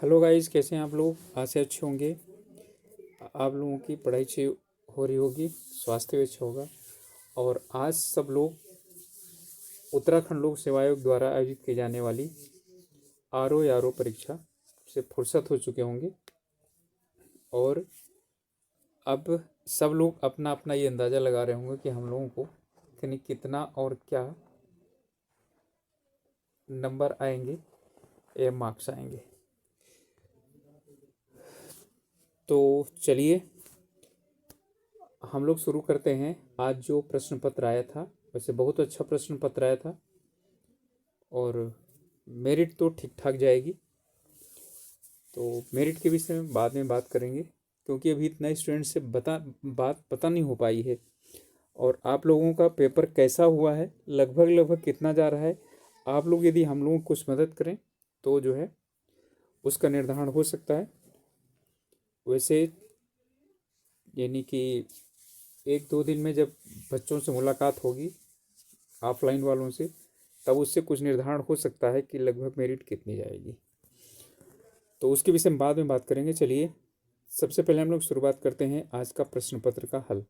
Hello guys, कैसे हैं आप लोग? आशा अच्छे होंगे। आप लोगों की पढ़ाई अच्छी हो रही होगी, स्वास्थ्य भी अच्छा होगा। और आज सब लोग उत्तराखंड लोक सेवा आयोग द्वारा आयोजित की जाने वाली आर ओ परीक्षा से फुर्सत हो चुके होंगे। और अब सब लोग अपना अपना ये अंदाज़ा लगा रहे होंगे कि हम लोगों को कितना और क्या नंबर आएंगे या मार्क्स आएंगे। तो चलिए हम लोग शुरू करते हैं। आज जो प्रश्न पत्र आया था, वैसे बहुत अच्छा प्रश्न पत्र आया था और मेरिट तो ठीक ठाक जाएगी। तो मेरिट के विषय में बाद में बात करेंगे, क्योंकि अभी इतना स्टूडेंट से बात पता नहीं हो पाई है। और आप लोगों का पेपर कैसा हुआ है, लगभग कितना जा रहा है, आप लोग यदि हम लोगों को कुछ मदद करें तो जो है उसका निर्धारण हो सकता है। वैसे यानी कि 1-2 दिन में जब बच्चों से मुलाकात होगी ऑफलाइन वालों से, तब उससे कुछ निर्धारण हो सकता है कि लगभग मेरिट कितनी जाएगी। तो उसके विषय में बाद में बात करेंगे। चलिए सबसे पहले हम लोग शुरुआत करते हैं आज का प्रश्न पत्र का हल।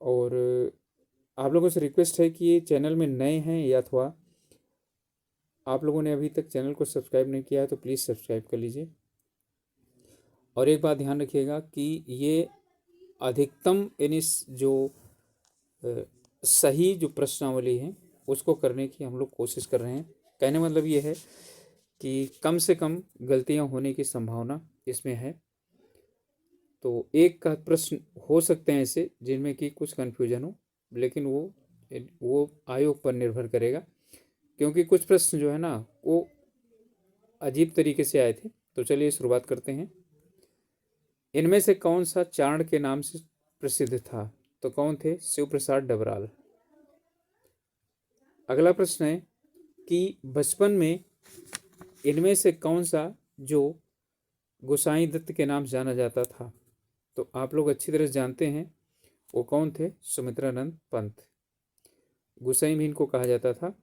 और आप लोगों से रिक्वेस्ट है कि ये चैनल में नए हैं या अथवा आप लोगों ने अभी तक चैनल को सब्सक्राइब नहीं किया है तो प्लीज़ सब्सक्राइब कर लीजिए। और एक बात ध्यान रखिएगा कि ये अधिकतम यानी जो सही जो प्रश्नावली है उसको करने की हम लोग कोशिश कर रहे हैं। कहने मतलब ये है कि कम से कम गलतियां होने की संभावना इसमें है। तो एक का प्रश्न हो सकते हैं ऐसे जिनमें कि कुछ कन्फ्यूजन हो, लेकिन वो आयोग पर निर्भर करेगा, क्योंकि कुछ प्रश्न जो है ना वो अजीब तरीके से आए थे। तो चलिए शुरुआत करते हैं। इनमें से कौन सा चाण के नाम से प्रसिद्ध था? तो कौन थे? शिव प्रसाद डबराल। अगला प्रश्न है कि बचपन में इनमें से कौन सा जो गोसाई दत्त के नाम से जाना जाता था? तो आप लोग अच्छी तरह से जानते हैं वो कौन थे? सुमित्रानंद पंत, गोसाई भी इनको कहा जाता था।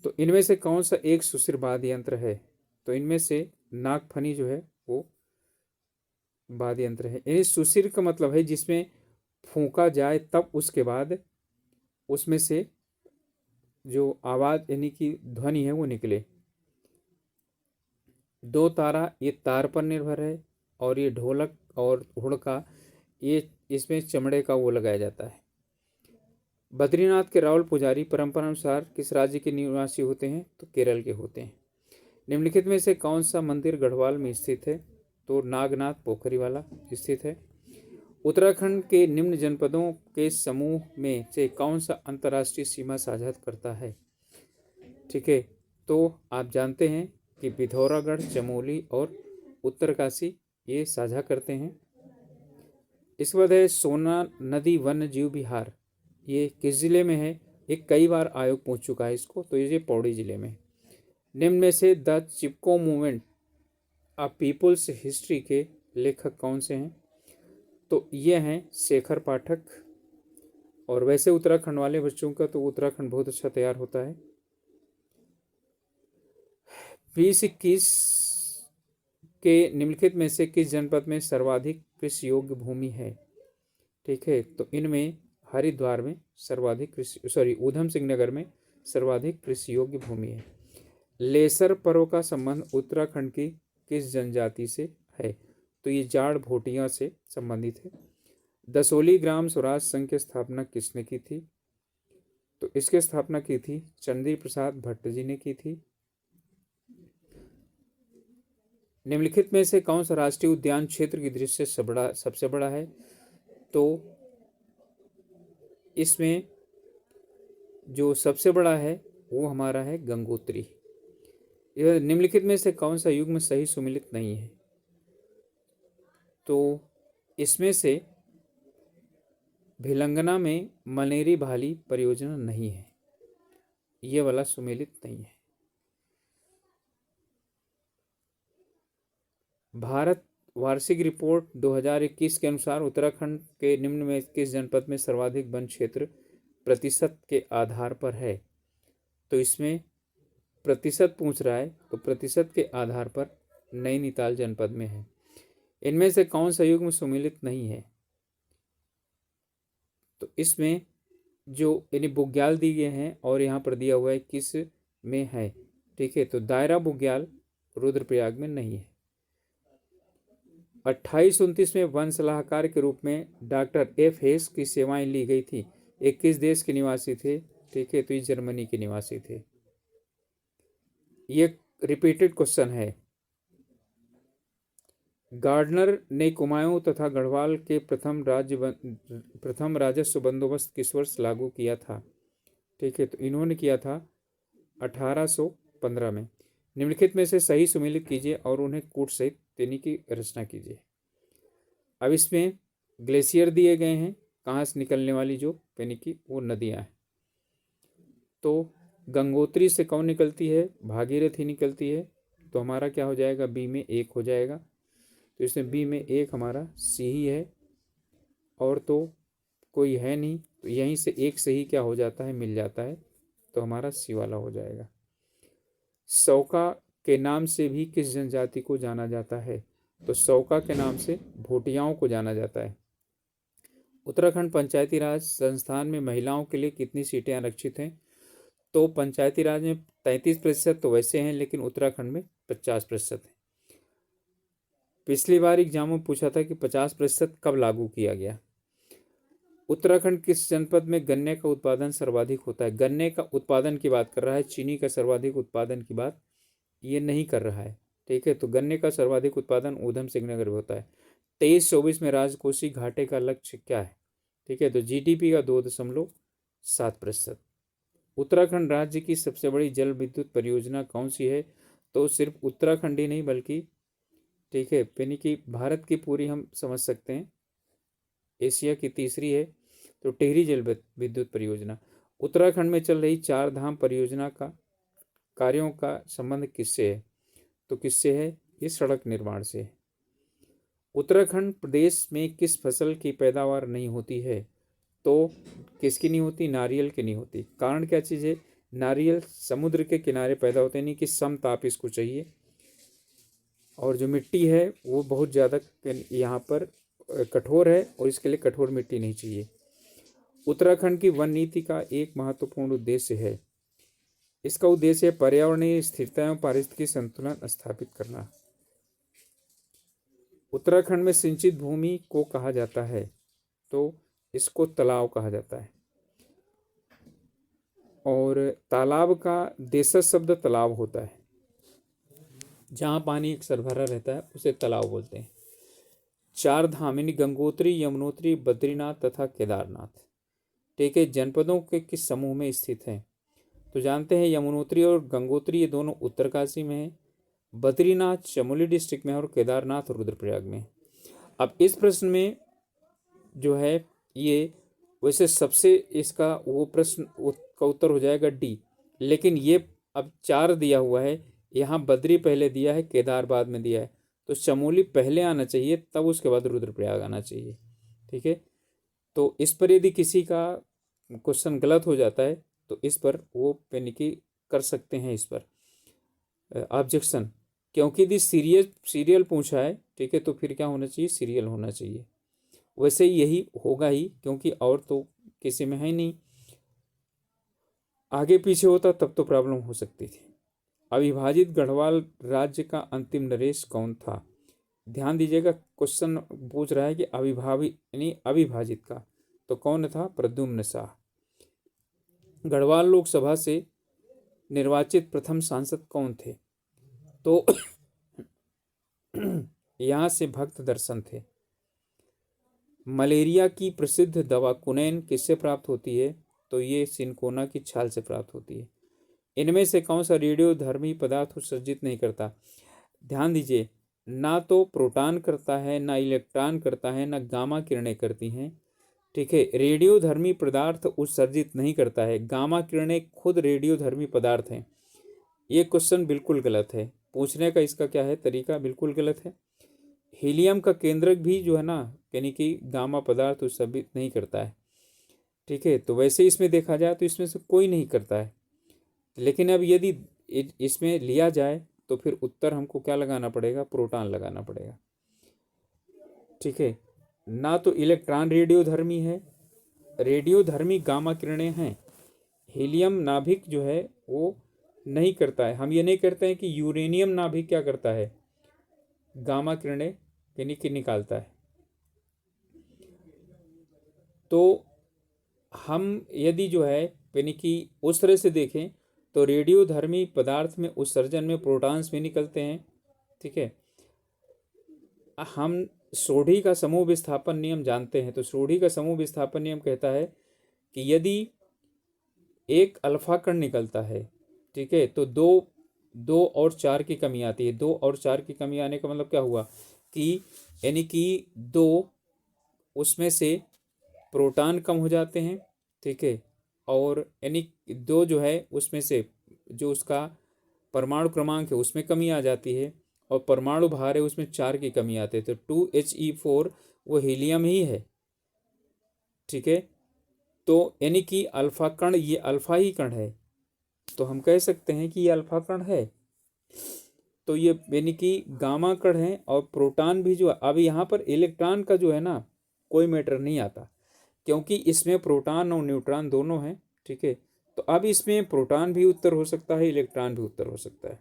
तो इनमें से कौन सा एक सुशिर वाद्य यंत्र है? तो इनमें से नागफनी जो है वो वाद्य यंत्र है। यानी सुशिर का मतलब है जिसमें फूंका जाए तब उसके बाद उसमें से जो आवाज यानी कि ध्वनि है वो निकले। दो तारा ये तार पर निर्भर है, और ये ढोलक और हुड़का ये इसमें चमड़े का वो लगाया जाता है। बद्रीनाथ के राहुल पुजारी परंपरा अनुसार किस राज्य के निवासी होते हैं? तो केरल के होते हैं। निम्नलिखित में से कौन सा मंदिर गढ़वाल में स्थित है? तो नागनाथ पोखरी वाला स्थित है। उत्तराखंड के निम्न जनपदों के समूह में से कौन सा अंतर्राष्ट्रीय सीमा साझा करता है? ठीक है, तो आप जानते हैं कि पिथौरागढ़, चमोली और उत्तरकाशी ये साझा करते हैं। इसके बाद है सोना नदी वन्य जीव विहार, ये किस जिले में है? ये कई बार आयोग पूछ चुका है इसको, तो ये पौड़ी जिले में। निम्न में से the Chipko movement a people's history के लेखक कौन से हैं? तो ये हैं शेखर पाठक। और वैसे उत्तराखंड वाले बच्चों का तो उत्तराखंड बहुत अच्छा तैयार होता है। 2021 के निम्नलिखित में से किस जनपद में सर्वाधिक कृषि योग्य भूमि है? ठीक है, तो इनमें हरिद्वार में सर्वाधिक ऊधम सिंह नगर में सर्वाधिक कृषि योग्य भूमि है। लेसर पर्व का संबंध उत्तराखंड की किस जनजाति से है? तो ये जाड़ भोटिया से संबंधित है। दसोली ग्राम स्वराज संघ की स्थापना किसने की थी? तो इसकी स्थापना की थी चंद्री प्रसाद भट्ट जी ने की थी। निम्नलिखित में से कौन सा राष्ट्रीय उद्यान क्षेत्र की दृष्टि से सबसे बड़ा है? तो इसमें जो सबसे बड़ा है वो हमारा है गंगोत्री। यह निम्नलिखित में से कौन सा युग्म सही सुमेलित नहीं है? तो इसमें से भिलंगना में मनेरी भाली परियोजना नहीं है, ये वाला सुमेलित नहीं है। भारत वार्षिक रिपोर्ट 2021 के अनुसार उत्तराखंड के निम्न में किस जनपद में सर्वाधिक वन क्षेत्र प्रतिशत के आधार पर है? तो इसमें प्रतिशत पूछ रहा है तो प्रतिशत के आधार पर नैनीताल जनपद में है। इनमें से कौन सा युग्म सुमेलित नहीं है? तो इसमें जो इन्हें बुग्याल दिए गए हैं और यहाँ पर दिया हुआ है किस में है, ठीक है। तो दायरा बुग्याल रुद्रप्रयाग में नहीं है। 2829 में वन सलाहकार के रूप में डॉक्टर एफ हेस की सेवाएं ली गई थी। ये किस देश के निवासी थे? ठीक है, तो ये जर्मनी के निवासी थे। ये रिपीटेड क्वेश्चन है। गार्डनर ने कुमाऊं तथा गढ़वाल के प्रथम राजस्व बंदोबस्त किस वर्ष लागू किया था? ठीक है, तो इन्होंने किया था 1815 में। निम्नलिखित में से सही सुमेलित कीजिए और उन्हें कूट सहित तेनी की रचना कीजिए। अब इसमें ग्लेशियर दिए गए हैं, कहाँ से निकलने वाली जो यानी कि वो नदियाँ हैं। तो गंगोत्री से कौन निकलती है? भागीरथी निकलती है। तो हमारा क्या हो जाएगा? बी में 1 हो जाएगा। तो इसमें बी में 1 हमारा सी ही है, और तो कोई है नहीं, तो यहीं से एक सही क्या हो जाता है? मिल जाता है, तो हमारा सी वाला हो जाएगा। सौका के नाम से भी किस जनजाति को जाना जाता है? तो सौका के नाम से भोटियाओं को जाना जाता है। उत्तराखंड पंचायती राज संस्थान में महिलाओं के लिए कितनी सीटें आरक्षित हैं? तो पंचायती राज में 33% तो वैसे हैं, लेकिन उत्तराखंड में 50% है। पिछली बार एग्जाम में पूछा था कि 50% कब लागू किया गया। उत्तराखंड किस जनपद में गन्ने का उत्पादन सर्वाधिक होता है? गन्ने का उत्पादन की बात कर रहा है, चीनी का सर्वाधिक उत्पादन की बात ये नहीं कर रहा है, ठीक है। तो गन्ने का सर्वाधिक उत्पादन ऊधम सिंह नगर में होता है। 23-24 में राजकोषीय घाटे का लक्ष्य क्या है? ठीक है, तो जीडीपी का 2.7%। उत्तराखंड राज्य की सबसे बड़ी जल विद्युत परियोजना कौन सी है? तो सिर्फ उत्तराखंड ही नहीं बल्कि, ठीक है, यानी कि भारत की पूरी हम समझ सकते हैं, एशिया की तीसरी है। तो टिहरी जल विद्युत परियोजना। उत्तराखंड में चल रही 4 धाम परियोजना का कार्यों का संबंध किससे है? तो किससे है? ये सड़क निर्माण से है। उत्तराखंड प्रदेश में किस फसल की पैदावार नहीं होती है? तो किसकी नहीं होती? नारियल की नहीं होती। कारण क्या चीज़ है? नारियल समुद्र के किनारे पैदा होते हैं, नहीं कि समताप इसको चाहिए, और जो मिट्टी है वो बहुत ज़्यादा यहाँ पर कठोर है, और इसके लिए कठोर मिट्टी नहीं चाहिए। उत्तराखंड की वन नीति का एक महत्वपूर्ण उद्देश्य है। इसका उद्देश्य है पर्यावरणीय स्थिरता एवं पारिस्थितिकी संतुलन स्थापित करना। उत्तराखंड में सिंचित भूमि को कहा जाता है? तो इसको तालाब कहा जाता है, और तालाब का देशज शब्द तालाब होता है। जहाँ पानी अक्सर भरा रहता है उसे तालाब बोलते हैं। 4 धाम यानी गंगोत्री, यमुनोत्री, बद्रीनाथ तथा केदारनाथ, ठीक है, जनपदों के किस समूह में स्थित हैं? तो जानते हैं यमुनोत्री और गंगोत्री ये दोनों उत्तरकाशी में है, बद्रीनाथ चमोली डिस्ट्रिक्ट में और केदारनाथ रुद्रप्रयाग में। अब इस प्रश्न में जो है ये वैसे सबसे इसका वो प्रश्न का उत्तर हो जाएगा डी, लेकिन ये अब 4 दिया हुआ है, यहाँ बद्री पहले दिया है, केदार बाद में दिया है, तो चमोली पहले आना चाहिए, तब उसके बाद रुद्रप्रयाग आना चाहिए, ठीक है। तो इस पर यदि किसी का क्वेश्चन गलत हो जाता है तो इस पर वो पेनिकी कर सकते हैं, इस पर ऑब्जेक्शन, क्योंकि यदि सीरियल पूछा है, ठीक है, तो फिर क्या होना चाहिए? सीरियल होना चाहिए। वैसे यही होगा ही, क्योंकि और तो किसी में है नहीं, आगे पीछे होता तब तो प्रॉब्लम हो सकती थी। अविभाजित गढ़वाल राज्य का अंतिम नरेश कौन था? ध्यान दीजिएगा, क्वेश्चन पूछ रहा है कि अविभाजित यानी अविभाजित का, तो कौन था? प्रद्युम्न शाह। गढ़वाल लोकसभा से निर्वाचित प्रथम सांसद कौन थे? तो यहाँ से भक्त दर्शन थे। मलेरिया की प्रसिद्ध दवा कुनैन किससे प्राप्त होती है? तो ये सिनकोना की छाल से प्राप्त होती है। इनमें से कौन सा रेडियोधर्मी पदार्थ उत्सर्जित नहीं करता? ध्यान दीजिए, ना तो प्रोटॉन करता है, ना इलेक्ट्रॉन करता है, ना गामा किरणें करती हैं, ठीक है। रेडियोधर्मी पदार्थ उत्सर्जित नहीं करता है, गामा किरणें खुद रेडियोधर्मी पदार्थ हैं। ये क्वेश्चन बिल्कुल गलत है, पूछने का इसका क्या है तरीका, बिल्कुल गलत है। हीलियम का केंद्रक भी जो है ना, यानी कि गामा पदार्थ उत्सर्जित नहीं करता है, ठीक है। तो वैसे इसमें देखा जाए तो इसमें से कोई नहीं करता है, लेकिन अब यदि इसमें लिया जाए तो फिर उत्तर हमको क्या लगाना पड़ेगा, प्रोटॉन लगाना पड़ेगा। ठीक है, ना तो इलेक्ट्रॉन रेडियोधर्मी है, रेडियोधर्मी गामा किरणें हैं। हीलियम नाभिक जो है वो नहीं करता है। हम ये नहीं करते हैं कि यूरेनियम नाभिक क्या करता है, गामा किरणें यानी कि निकालता है। तो हम यदि जो है यानी कि उस तरह से देखें तो रेडियोधर्मी पदार्थ में उत्सर्जन में प्रोटॉन्स भी निकलते हैं। ठीक है, हम सोडी का समूह विस्थापन नियम जानते हैं। तो सोडी का समूह विस्थापन नियम कहता है कि यदि एक अल्फा कण निकलता है, ठीक है, तो दो और चार की कमी आती है। 2 और 4 की कमी आने का मतलब क्या हुआ कि यानी कि 2 उसमें से प्रोटॉन कम हो जाते हैं। ठीक है, और यानी 2 जो है उसमें से जो उसका परमाणु क्रमांक है उसमें कमी आ जाती है, और परमाणु भार है उसमें 4 की कमी आती है। तो 2He4 वो हीलियम ही है। ठीक है, तो यानी कि अल्फा कण, ये अल्फा ही कण है। तो हम कह सकते हैं कि ये अल्फा कण है। तो ये यानी कि गामा कण है। और प्रोटॉन भी जो, अब यहाँ पर इलेक्ट्रॉन का जो है ना कोई मैटर नहीं आता, क्योंकि इसमें प्रोटॉन और न्यूट्रॉन दोनों हैं। ठीक है, तो अब इसमें प्रोटॉन भी उत्तर हो सकता है, इलेक्ट्रॉन भी उत्तर हो सकता है।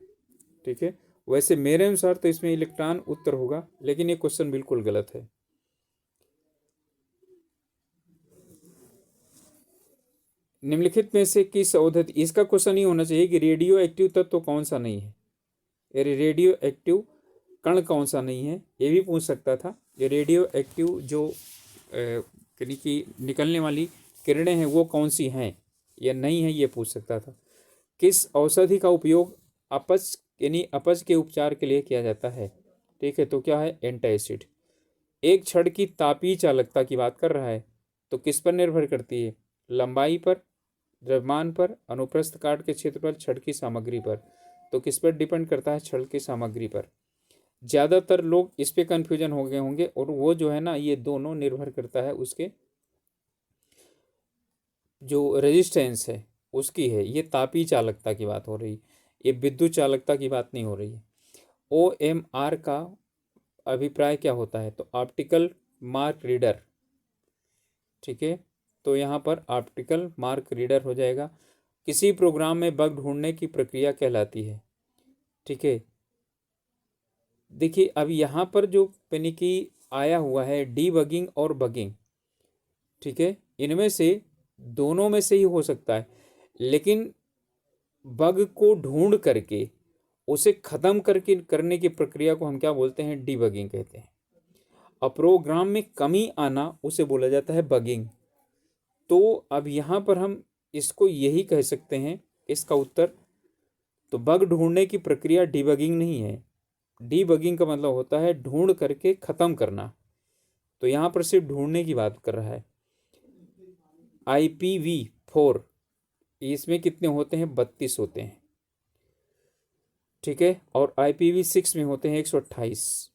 ठीक है, वैसे मेरे अनुसार तो इसमें इलेक्ट्रॉन उत्तर होगा, लेकिन ये क्वेश्चन बिल्कुल गलत है। निम्नलिखित में से किस पद्धति, इसका क्वेश्चन ही होना चाहिए कि रेडियो एक्टिव तत्व कौन सा नहीं है, रेडियो एक्टिव कण कौन सा नहीं है, ये भी पूछ सकता था। ये रेडियो एक्टिव जो यानी कि निकलने वाली किरणें हैं वो कौन सी हैं या नहीं है, ये पूछ सकता था। किस औषधि का उपयोग अपच यानी अपच के उपचार के लिए किया जाता है? ठीक है, तो क्या है, एंटासिड। एक छड़ की तापीय चालकता की बात कर रहा है, तो किस पर निर्भर करती है, लंबाई पर, द्रव्यमान पर, अनुप्रस्थ काट के क्षेत्र पर, छड़ की सामग्री पर। तो किस पर डिपेंड करता है, छड़ की सामग्री पर। ज़्यादातर लोग इस पे कन्फ्यूजन हो गए होंगे, और वो जो है ना ये दोनों निर्भर करता है उसके जो रेजिस्टेंस है उसकी है। ये तापीय चालकता की बात हो रही, ये विद्युत चालकता की बात नहीं हो रही है। OMR का अभिप्राय क्या होता है, तो ऑप्टिकल मार्क रीडर। ठीक है, तो यहाँ पर ऑप्टिकल मार्क रीडर हो जाएगा। किसी प्रोग्राम में बग ढूंढने की प्रक्रिया कहलाती है। ठीक है, देखिए अब यहाँ पर जो यानी कि आया हुआ है डीबगिंग और बगिंग। ठीक है, इनमें से दोनों में से ही हो सकता है, लेकिन बग को ढूंढ करके उसे ख़त्म करके करने की प्रक्रिया को हम क्या बोलते हैं, डीबगिंग कहते हैं। और प्रोग्राम में कमी आना उसे बोला जाता है बगिंग। तो अब यहाँ पर हम इसको यही कह सकते हैं, इसका उत्तर। तो बग ढूंढने की प्रक्रिया डीबगिंग नहीं है। डीबगिंग का मतलब होता है ढूंढ करके ख़त्म करना। तो यहाँ पर सिर्फ ढूंढने की बात कर रहा है। IPv4 इसमें कितने होते हैं, 32 होते हैं। ठीक है, और IPv6 में होते हैं 128।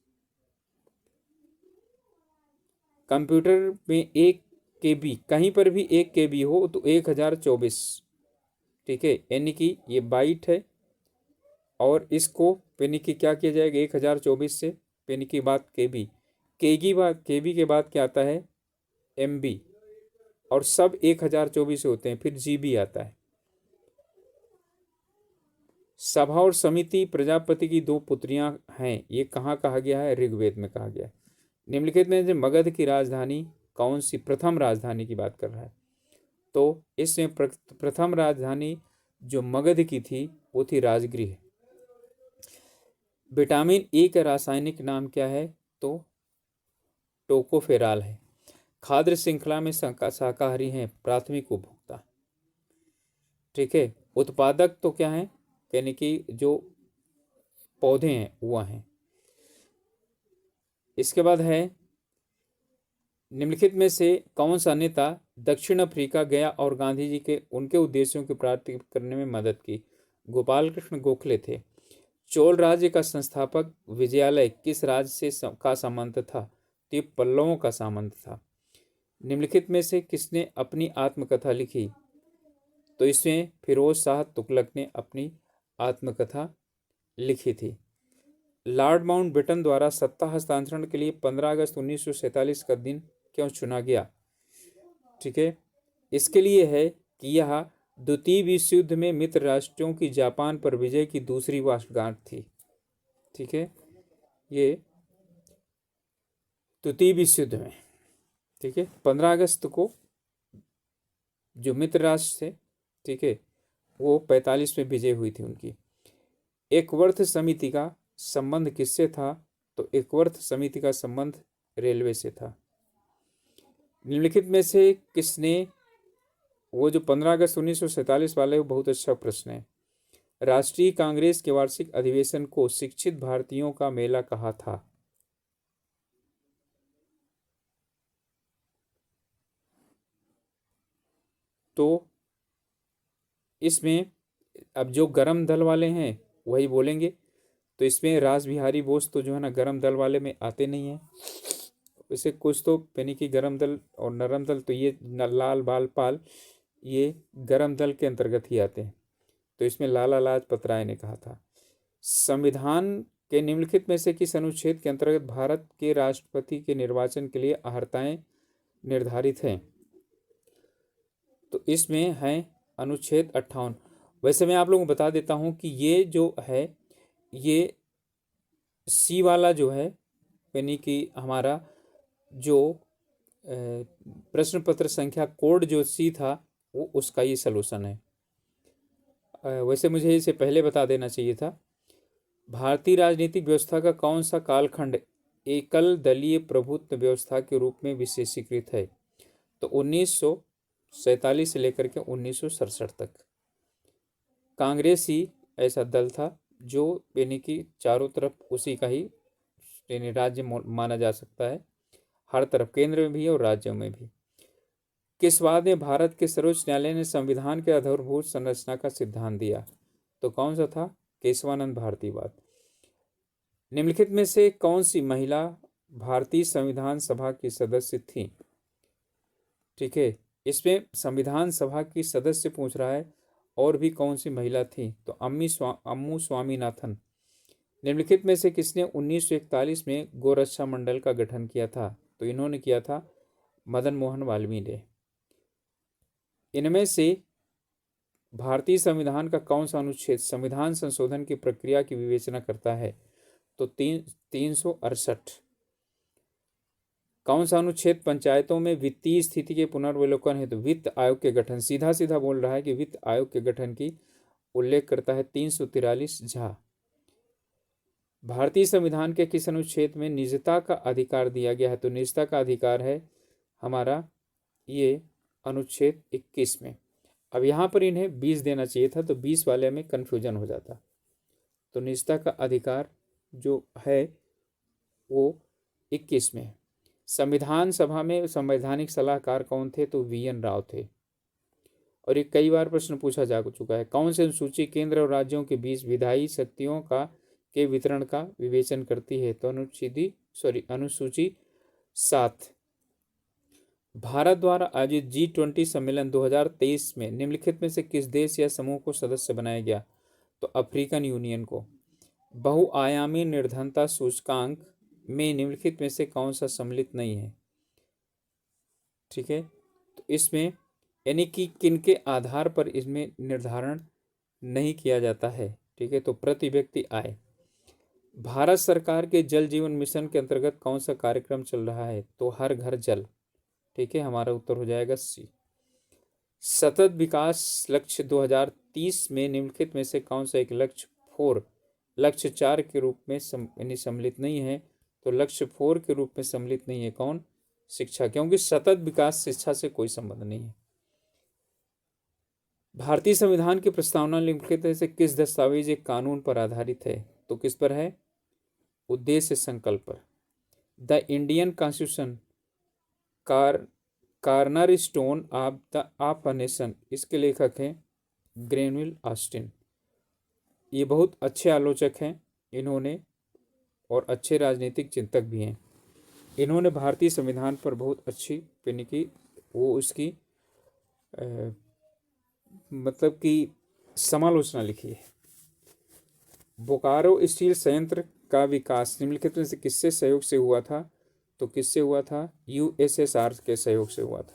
कंप्यूटर में 1 KB, कहीं पर भी 1 KB हो तो 1024। ठीक है, यानी कि ये बाइट है, और इसको यानी कि क्या किया जाएगा, 1024 से यानी कि बात KB, KB के बाद क्या आता है, MB, और सब 1024 होते हैं। फिर GB आता है। सभा और समिति प्रजापति की 2 पुत्रियां हैं, ये कहाँ कहा गया है, ऋग्वेद में कहा गया है। निम्नलिखित में से मगध की राजधानी कौन सी, प्रथम राजधानी की बात कर रहा है। तो इसमें प्रथम राजधानी जो मगध की थी वो थी राजगृह। विटामिन E का रासायनिक नाम क्या है, तो टोकोफेराल है। खाद्य श्रृंखला में शाकाहारी हैं प्राथमिक उपभोक्ता। ठीक है, उत्पादक तो क्या है, यानी कि जो पौधे हैं वह हैं। इसके बाद है निम्नलिखित में से कौन सा नेता दक्षिण अफ्रीका गया और गांधी जी के उनके उद्देश्यों की प्राप्ति करने में मदद की? गोपाल कृष्ण गोखले थे। चोल राज्य का संस्थापक विजयालय किस राज्य से का सामंत था? तो ये पल्लवों का सामंत था। निम्नलिखित में से किसने अपनी आत्मकथा लिखी? तो इसमें फिरोज शाह तुगलक ने अपनी आत्मकथा लिखी थी। लॉर्ड माउंटबेटन द्वारा सत्ता हस्तांतरण के लिए 15 अगस्त 1947 का दिन क्यों चुना गया? ठीक है, इसके लिए है कि यह द्वितीय विश्व युद्ध में मित्र राष्ट्रों की जापान पर विजय की दूसरी वर्षगांठ थी। ठीक है, ये द्वितीय विश्व युद्ध में, ठीक है, 15 अगस्त को जो मित्र राष्ट्र थे, ठीक है, वो 45 में विजय हुई थी उनकी। एकवर्थ समिति का संबंध किससे था? तो एकवर्थ समिति का संबंध रेलवे से था। निम्नलिखित में से किसने, वो जो 15 अगस्त 1947 वाले, वो बहुत अच्छा प्रश्न है। राष्ट्रीय कांग्रेस के वार्षिक अधिवेशन को शिक्षित भारतीयों का मेला कहा था? तो इसमें अब जो गरम दल वाले हैं वही बोलेंगे। तो इसमें रास बिहारी बोस तो जो है ना गरम दल वाले में आते नहीं हैं। इसे कुछ तो यानी कि गरम दल और नरम दल, तो ये लाल बाल पाल ये गरम दल के अंतर्गत ही आते हैं। तो इसमें लाला लाजपत राय ने कहा था। संविधान के निम्नलिखित में से किस अनुच्छेद के अंतर्गत भारत के राष्ट्रपति के निर्वाचन के लिए अर्हताएं निर्धारित हैं? तो इसमें है अनुच्छेद 58। वैसे मैं आप लोगों को बता देता हूं कि ये जो है, ये सी वाला जो है, यानी कि हमारा जो प्रश्न पत्र संख्या कोड जो सी था, वो उसका ही सलूशन है। वैसे मुझे इसे पहले बता देना चाहिए था। भारतीय राजनीतिक व्यवस्था का कौन सा कालखंड एकल दलीय प्रभुत्व व्यवस्था के रूप में विशेषीकृत है? तो 1947 से लेकर के 1967 तक। कांग्रेस ही ऐसा दल था जो यानी कि चारों तरफ उसी का ही यानी राज्य माना जा सकता है, हर तरफ, केंद्र में भी और राज्यों में भी। किस वाद में भारत के सर्वोच्च न्यायालय ने संविधान के आधारभूत संरचना का सिद्धांत दिया? तो कौन सा था? केशवानंद भारती वाद। निम्नलिखित में से कौन सी महिला भारतीय संविधान सभा की सदस्य थी? ठीक है, इसमें संविधान सभा की सदस्य पूछ रहा है, और भी कौन सी महिला थी? तो अम्मू स्वामीनाथन। निम्नलिखित में से किसने 1941 में गोरक्षा मंडल का गठन किया था? तो इन्होंने किया था मदन मोहन वाल्मीकि ने। इनमें से भारतीय संविधान का कौन सा अनुच्छेद संविधान संशोधन की प्रक्रिया की विवेचना करता है? तो 368। कौन सा अनुच्छेद पंचायतों में वित्तीय स्थिति के पुनर्वलोकन हेतु वित्त आयोग के गठन, सीधा सीधा बोल रहा है कि वित्त आयोग के गठन की उल्लेख करता है? 343 झा। भारतीय संविधान के किस अनुच्छेद में निजता का अधिकार दिया गया है? तो निजता का अधिकार है हमारा ये अनुच्छेद 21 में। अब यहाँ पर इन्हें 20 देना चाहिए था, तो 20 वाले में कन्फ्यूजन हो जाता। तो निजता का अधिकार जो है वो 21 में। संविधान सभा में संवैधानिक सलाहकार कौन थे? तो VN राव थे। और ये कई बार प्रश्न पूछा जा चुका है। कौन सी अनुसूची केंद्र और राज्यों के बीच विधायी शक्तियों का के वितरण का विवेचन करती है? तो अनुसूची 7। भारत द्वारा आयोजित G20 सम्मेलन 2023 में निम्नलिखित में से किस देश या समूह को सदस्य बनाया गया? तो अफ्रीकन यूनियन को। बहुआयामी निर्धनता सूचकांक में निम्नलिखित में से कौन सा सम्मिलित नहीं है? ठीक है, तो इसमें यानी कि किनके आधार पर इसमें निर्धारण नहीं किया जाता है? ठीक है, तो प्रति व्यक्ति आय। भारत सरकार के जल जीवन मिशन के अंतर्गत कौन सा कार्यक्रम चल रहा है? तो हर घर जल। ठीक है, हमारा उत्तर हो जाएगा सी। सतत विकास लक्ष्य 2030 में निम्नलिखित में से कौन सा एक लक्ष्य 4 के रूप में सम्मिलित नहीं है? तो लक्ष्य 4 के रूप में सम्मिलित नहीं है कौन? शिक्षा, क्योंकि सतत विकास शिक्षा से कोई संबंध नहीं है। भारतीय संविधान की प्रस्तावना निम्नलिखित में से किस दस्तावेज एक कानून पर आधारित है? तो किस पर है? उद्देश्य संकल्प पर। The Indian constitution corner stone of a nation, इसके लेखक हैं ग्रेनविल ऑस्टिन। ये बहुत अच्छे आलोचक हैं इन्होंने, और अच्छे राजनीतिक चिंतक भी हैं। इन्होंने भारतीय संविधान पर बहुत अच्छी यानी कि वो उसकी मतलब कि समालोचना लिखी है। बोकारो स्टील संयंत्र का विकास निम्नलिखित में से किससे सहयोग से हुआ था? तो किससे हुआ था? यूएसएसआर के सहयोग से हुआ था।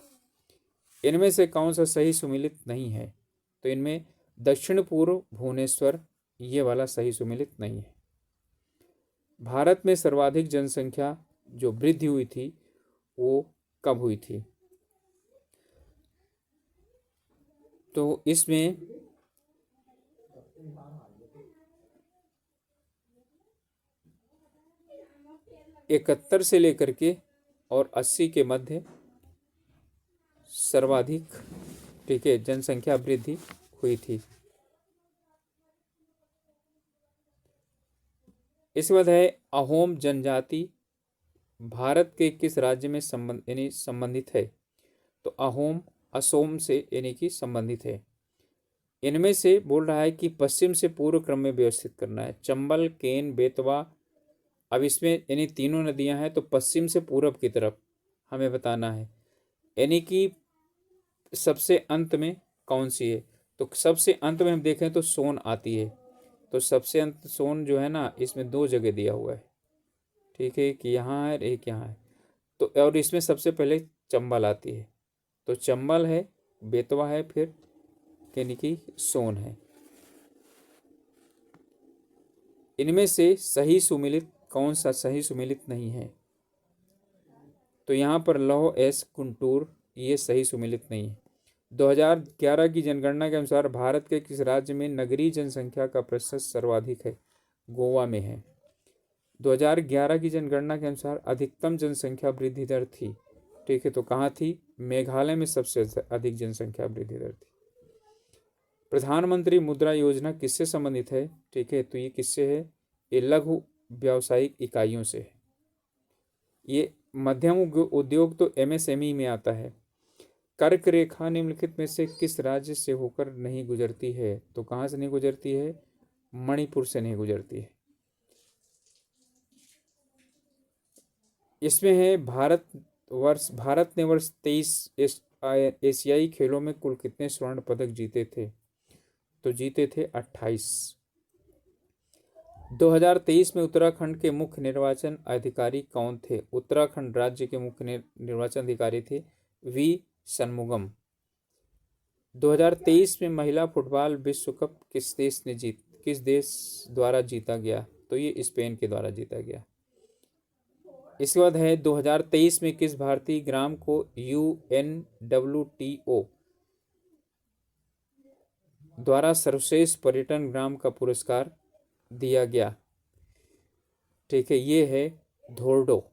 इनमें से कौन सा सही सुमेलित नहीं है? तो इनमें दक्षिण पूर्व भुवनेश्वर, ये वाला सही सुमेलित नहीं है। भारत में सर्वाधिक जनसंख्या जो वृद्धि हुई थी वो कब हुई थी? तो इसमें 71 से लेकर के और 80 के मध्य सर्वाधिक, ठीक है, जनसंख्या वृद्धि हुई थी। इसके बाद है अहोम जनजाति भारत के किस राज्य में संबंधित है? तो अहोम असोम से यानी कि संबंधित है। इनमें से बोल रहा है कि पश्चिम से पूर्व क्रम में व्यवस्थित करना है। चंबल, केन, बेतवा, अब इसमें यानी तीनों नदियां हैं तो पश्चिम से पूरब की तरफ हमें बताना है, यानी कि सबसे अंत में कौन सी है? तो सबसे अंत में हम देखें तो सोन आती है। तो सबसे अंत सोन जो है ना, इसमें दो जगह दिया हुआ है, ठीक है, कि यहाँ है एक यहाँ है। तो और इसमें सबसे पहले चंबल आती है। तो चंबल है, बेतवा है, फिर यानी कि सोन है। इनमें से सही सुमेलित कौन सा सही सुमेलित नहीं है? तो यहाँ पर लौह एस गुंटूर, ये सही सुमेलित नहीं है। 2011 की जनगणना के अनुसार भारत के किस राज्य में नगरीय जनसंख्या का प्रतिशत सर्वाधिक है? गोवा में है। 2011 की जनगणना के अनुसार अधिकतम जनसंख्या वृद्धि दर थी, ठीक है, तो कहाँ थी? मेघालय में सबसे अधिक जनसंख्या वृद्धि दर थी। प्रधानमंत्री मुद्रा योजना किससे संबंधित है? ठीक है, तो ये किससे है? ये लघु व्यावसायिक इकाइयों से है। ये मध्यम उद्योग तो एमएसएमई में आता है। कर्क रेखा निम्नलिखित में से किस राज्य से होकर नहीं गुजरती है? तो कहाँ से नहीं गुजरती है? मणिपुर से नहीं गुजरती है। इसमें है भारत ने वर्ष 23 एशियाई खेलों में कुल कितने स्वर्ण पदक जीते थे? तो जीते थे 28। 2023 में उत्तराखंड के मुख्य निर्वाचन अधिकारी कौन थे? उत्तराखंड राज्य के मुख्य निर्वाचन अधिकारी थे वी षणमुगम। 2023 में महिला फुटबॉल विश्व कप किस देश द्वारा जीता गया? तो ये स्पेन के द्वारा जीता गया। इसके बाद है 2023 में किस भारतीय ग्राम को UNWTO द्वारा सर्वश्रेष्ठ पर्यटन ग्राम का पुरस्कार दिया गया? ठीक है, ये है धोर्डो।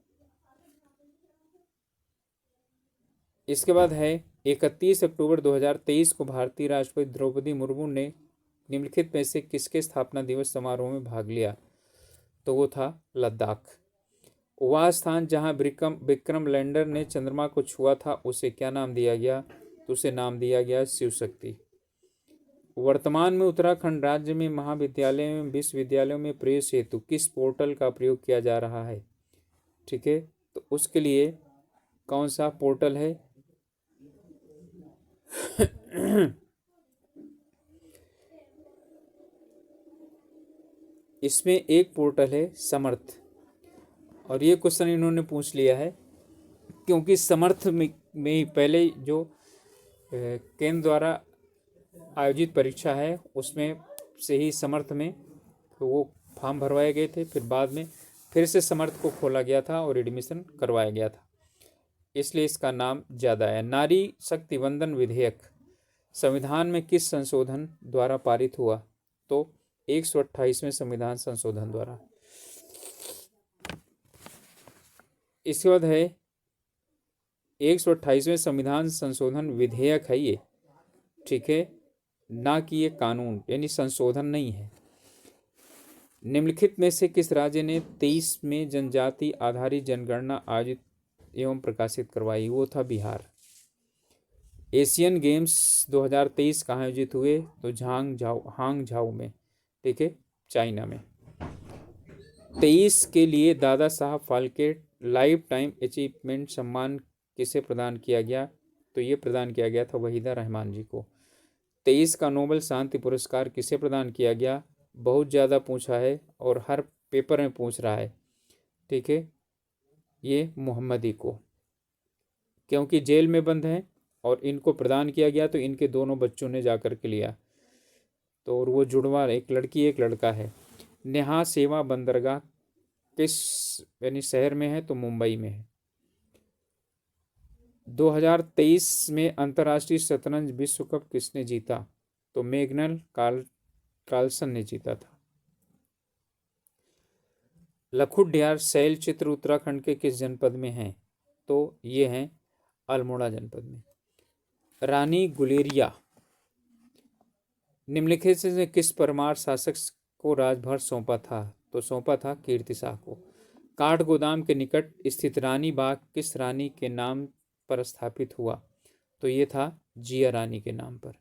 इसके बाद है 31 अक्टूबर 2023 को भारतीय राष्ट्रपति द्रौपदी मुर्मू ने निम्नलिखित में से किसके स्थापना दिवस समारोह में भाग लिया? तो वो था लद्दाख। वह स्थान जहां विक्रम लैंडर ने चंद्रमा को छुआ था उसे क्या नाम दिया गया? तो उसे नाम दिया गया शिव शक्ति। वर्तमान में उत्तराखंड राज्य में महाविद्यालय में विश्वविद्यालयों में प्रवेश हेतु किस पोर्टल का प्रयोग किया जा रहा है? ठीक है, तो उसके लिए कौन सा पोर्टल है? इसमें एक पोर्टल है समर्थ, और ये क्वेश्चन इन्होंने पूछ लिया है क्योंकि समर्थ में ही पहले जो केंद्र द्वारा आयोजित परीक्षा है उसमें से ही समर्थ में तो वो फॉर्म भरवाए गए थे, फिर बाद में फिर से समर्थ को खोला गया था और एडमिशन करवाया गया था, इसलिए इसका नाम ज़्यादा है। नारी शक्ति वंदन विधेयक संविधान में किस संशोधन द्वारा पारित हुआ? तो 128वें संविधान संशोधन द्वारा। इसके बाद है 128वें संविधान संशोधन विधेयक है ये, ठीक है, ना कि ये कानून यानी संशोधन नहीं है। निम्नलिखित में से किस राज्य ने 23 में जनजाति आधारित जनगणना आयोजित एवं प्रकाशित करवाई? वो था बिहार। एशियन गेम्स 2023 कहाँ आयोजित हुए? तो हांगझाओ में, ठीक है, चाइना में। 23 के लिए Dada Saheb Phalke life time achievement सम्मान किसे प्रदान किया गया? तो ये प्रदान किया गया था वहीदा रहमान जी को। 23 का नोबेल शांति पुरस्कार किसे प्रदान किया गया? बहुत ज़्यादा पूछा है और हर पेपर में पूछ रहा है, ठीक है। ये मोहम्मदी को, क्योंकि जेल में बंद हैं और इनको प्रदान किया गया तो इनके दोनों बच्चों ने जाकर के लिया। तो और वो जुड़वा, एक लड़की एक लड़का है। नेहा सेवा बंदरगाह किस यानी शहर में है? तो मुंबई में है। 2023 में अंतर्राष्ट्रीय शतरंज विश्व कप किसने जीता? तो मैग्नस कार्लसन ने जीता था। लखुडियार शैल चित्र उत्तराखंड के किस जनपद में है? तो ये है अल्मोड़ा जनपद में। रानी गुलेरिया निम्नलिखित से किस परमार शासक को राजभार सौंपा था? तो सौंपा था कीर्ति शाह को। काठ गोदाम के निकट स्थित रानी बाग किस रानी के नाम पर स्थापित हुआ? तो ये था जिया रानी के नाम पर।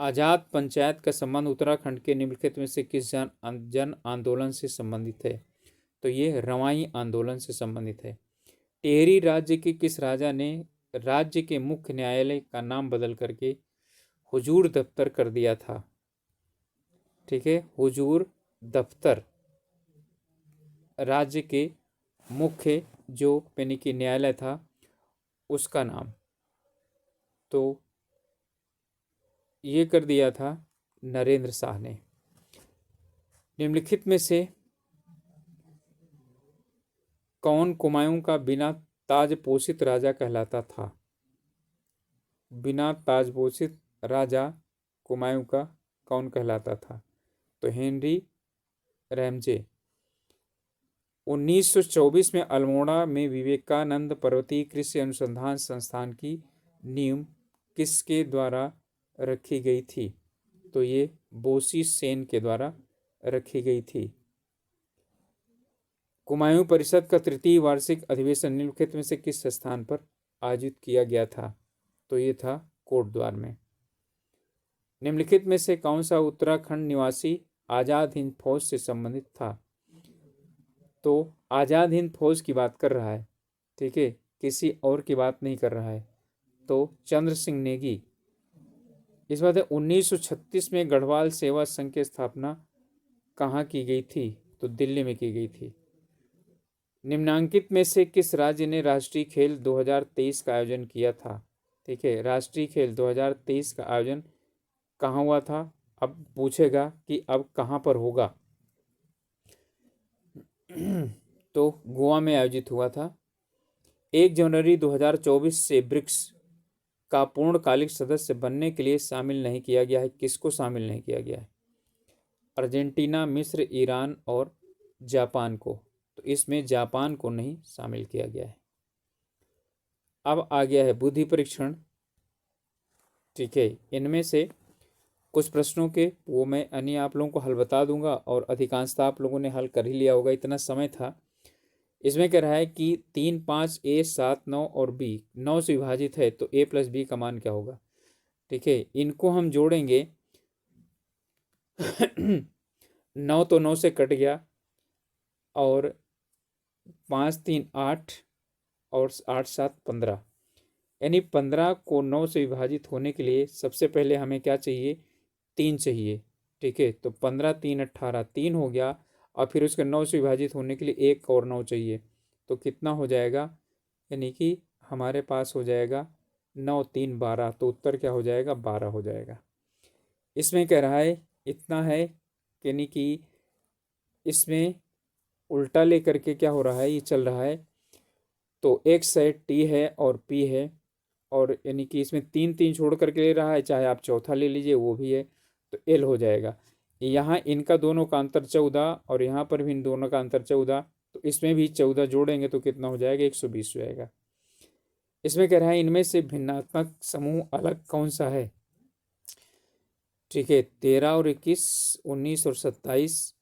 आजाद पंचायत का संबंध उत्तराखंड के निम्नलिखित में से किस जन आंदोलन से संबंधित है? तो ये रवाई आंदोलन से संबंधित है। टिहरी राज्य के किस राजा ने राज्य के मुख्य न्यायालय का नाम बदल करके हुजूर दफ्तर कर दिया था? ठीक है, हुजूर दफ्तर राज्य के मुख्य जो यानी कि न्यायालय था उसका नाम, तो ये कर दिया था नरेंद्र शाह ने। निम्नलिखित में से कौन कुमायूं का बिना ताज पोषित राजा कहलाता था? बिना ताज पोषित राजा कुमायूं का कौन कहलाता था? तो हेनरी रैमजे। 1924 में अल्मोड़ा में विवेकानंद पर्वतीय कृषि अनुसंधान संस्थान की नींव किसके द्वारा रखी गई थी? तो ये बोसी सेन के द्वारा रखी गई थी। कुमायूं परिषद का तृतीय वार्षिक अधिवेशन निम्नलिखित में से किस स्थान पर आयोजित किया गया था? तो ये था कोटद्वार में। निम्नलिखित में से कौन सा उत्तराखंड निवासी आजाद हिंद फौज से संबंधित था? तो आजाद हिंद फौज की बात कर रहा है, ठीक है, किसी और की बात नहीं कर रहा है। तो चंद्र सिंह नेगी। इस बात है 1936 में गढ़वाल सेवा संघ की स्थापना कहाँ की गई थी? तो दिल्ली में की गई थी। निम्नांकित में से किस राज्य ने राष्ट्रीय खेल 2023 का आयोजन किया था? ठीक है, राष्ट्रीय खेल 2023 का आयोजन कहाँ हुआ था? अब पूछेगा कि अब कहाँ पर होगा तो गोवा में आयोजित हुआ था। 1 जनवरी 2024 से ब्रिक्स का पूर्णकालिक सदस्य बनने के लिए शामिल नहीं किया गया है। किसको शामिल नहीं किया गया है? अर्जेंटीना, मिस्र, ईरान और जापान को। तो इसमें जापान को नहीं शामिल किया गया है। अब आ गया है बुद्धि परीक्षण, ठीक है। इनमें से कुछ प्रश्नों के वो मैं अन्य आप लोगों को हल बता दूंगा और अधिकांशतः आप लोगों ने हल कर ही लिया होगा, इतना समय था। इसमें कह रहा है कि 3, 5, A, 7, 9 और B 9 से विभाजित है, तो A + B का मान क्या होगा? ठीक है, इनको हम जोड़ेंगे 9 तो 9 से कट गया और 5, 3, 8 और 8, 7, 15, यानी 15 को 9 से विभाजित होने के लिए सबसे पहले हमें क्या चाहिए? 3 चाहिए, ठीक है। तो 15, 3, 18, 3 हो गया और फिर उसके 9 से विभाजित होने के लिए 1 और 9 चाहिए, तो कितना हो जाएगा? यानी कि हमारे पास हो जाएगा 9, 3, 12, तो उत्तर क्या हो जाएगा? 12 हो जाएगा। इसमें कह रहा है इतना है, यानी कि इसमें उल्टा लेकर के क्या हो रहा है, ये चल रहा है। तो x है, t है और p है, और यानी कि इसमें 3, 3 छोड़ करके ले रहा है, चाहे आप चौथा ले लीजिए वो भी है, तो l हो जाएगा। यहाँ इनका दोनों का अंतर 14 और यहाँ पर भी इन दोनों का अंतर 14, तो इसमें भी 14 जोड़ेंगे तो कितना हो जाएगा? 120 हो जाएगा। इसमें कह रहा है इनमें से भिन्नात्मक समूह अलग कौन सा है? ठीक है, 13 और 21, 19 और 27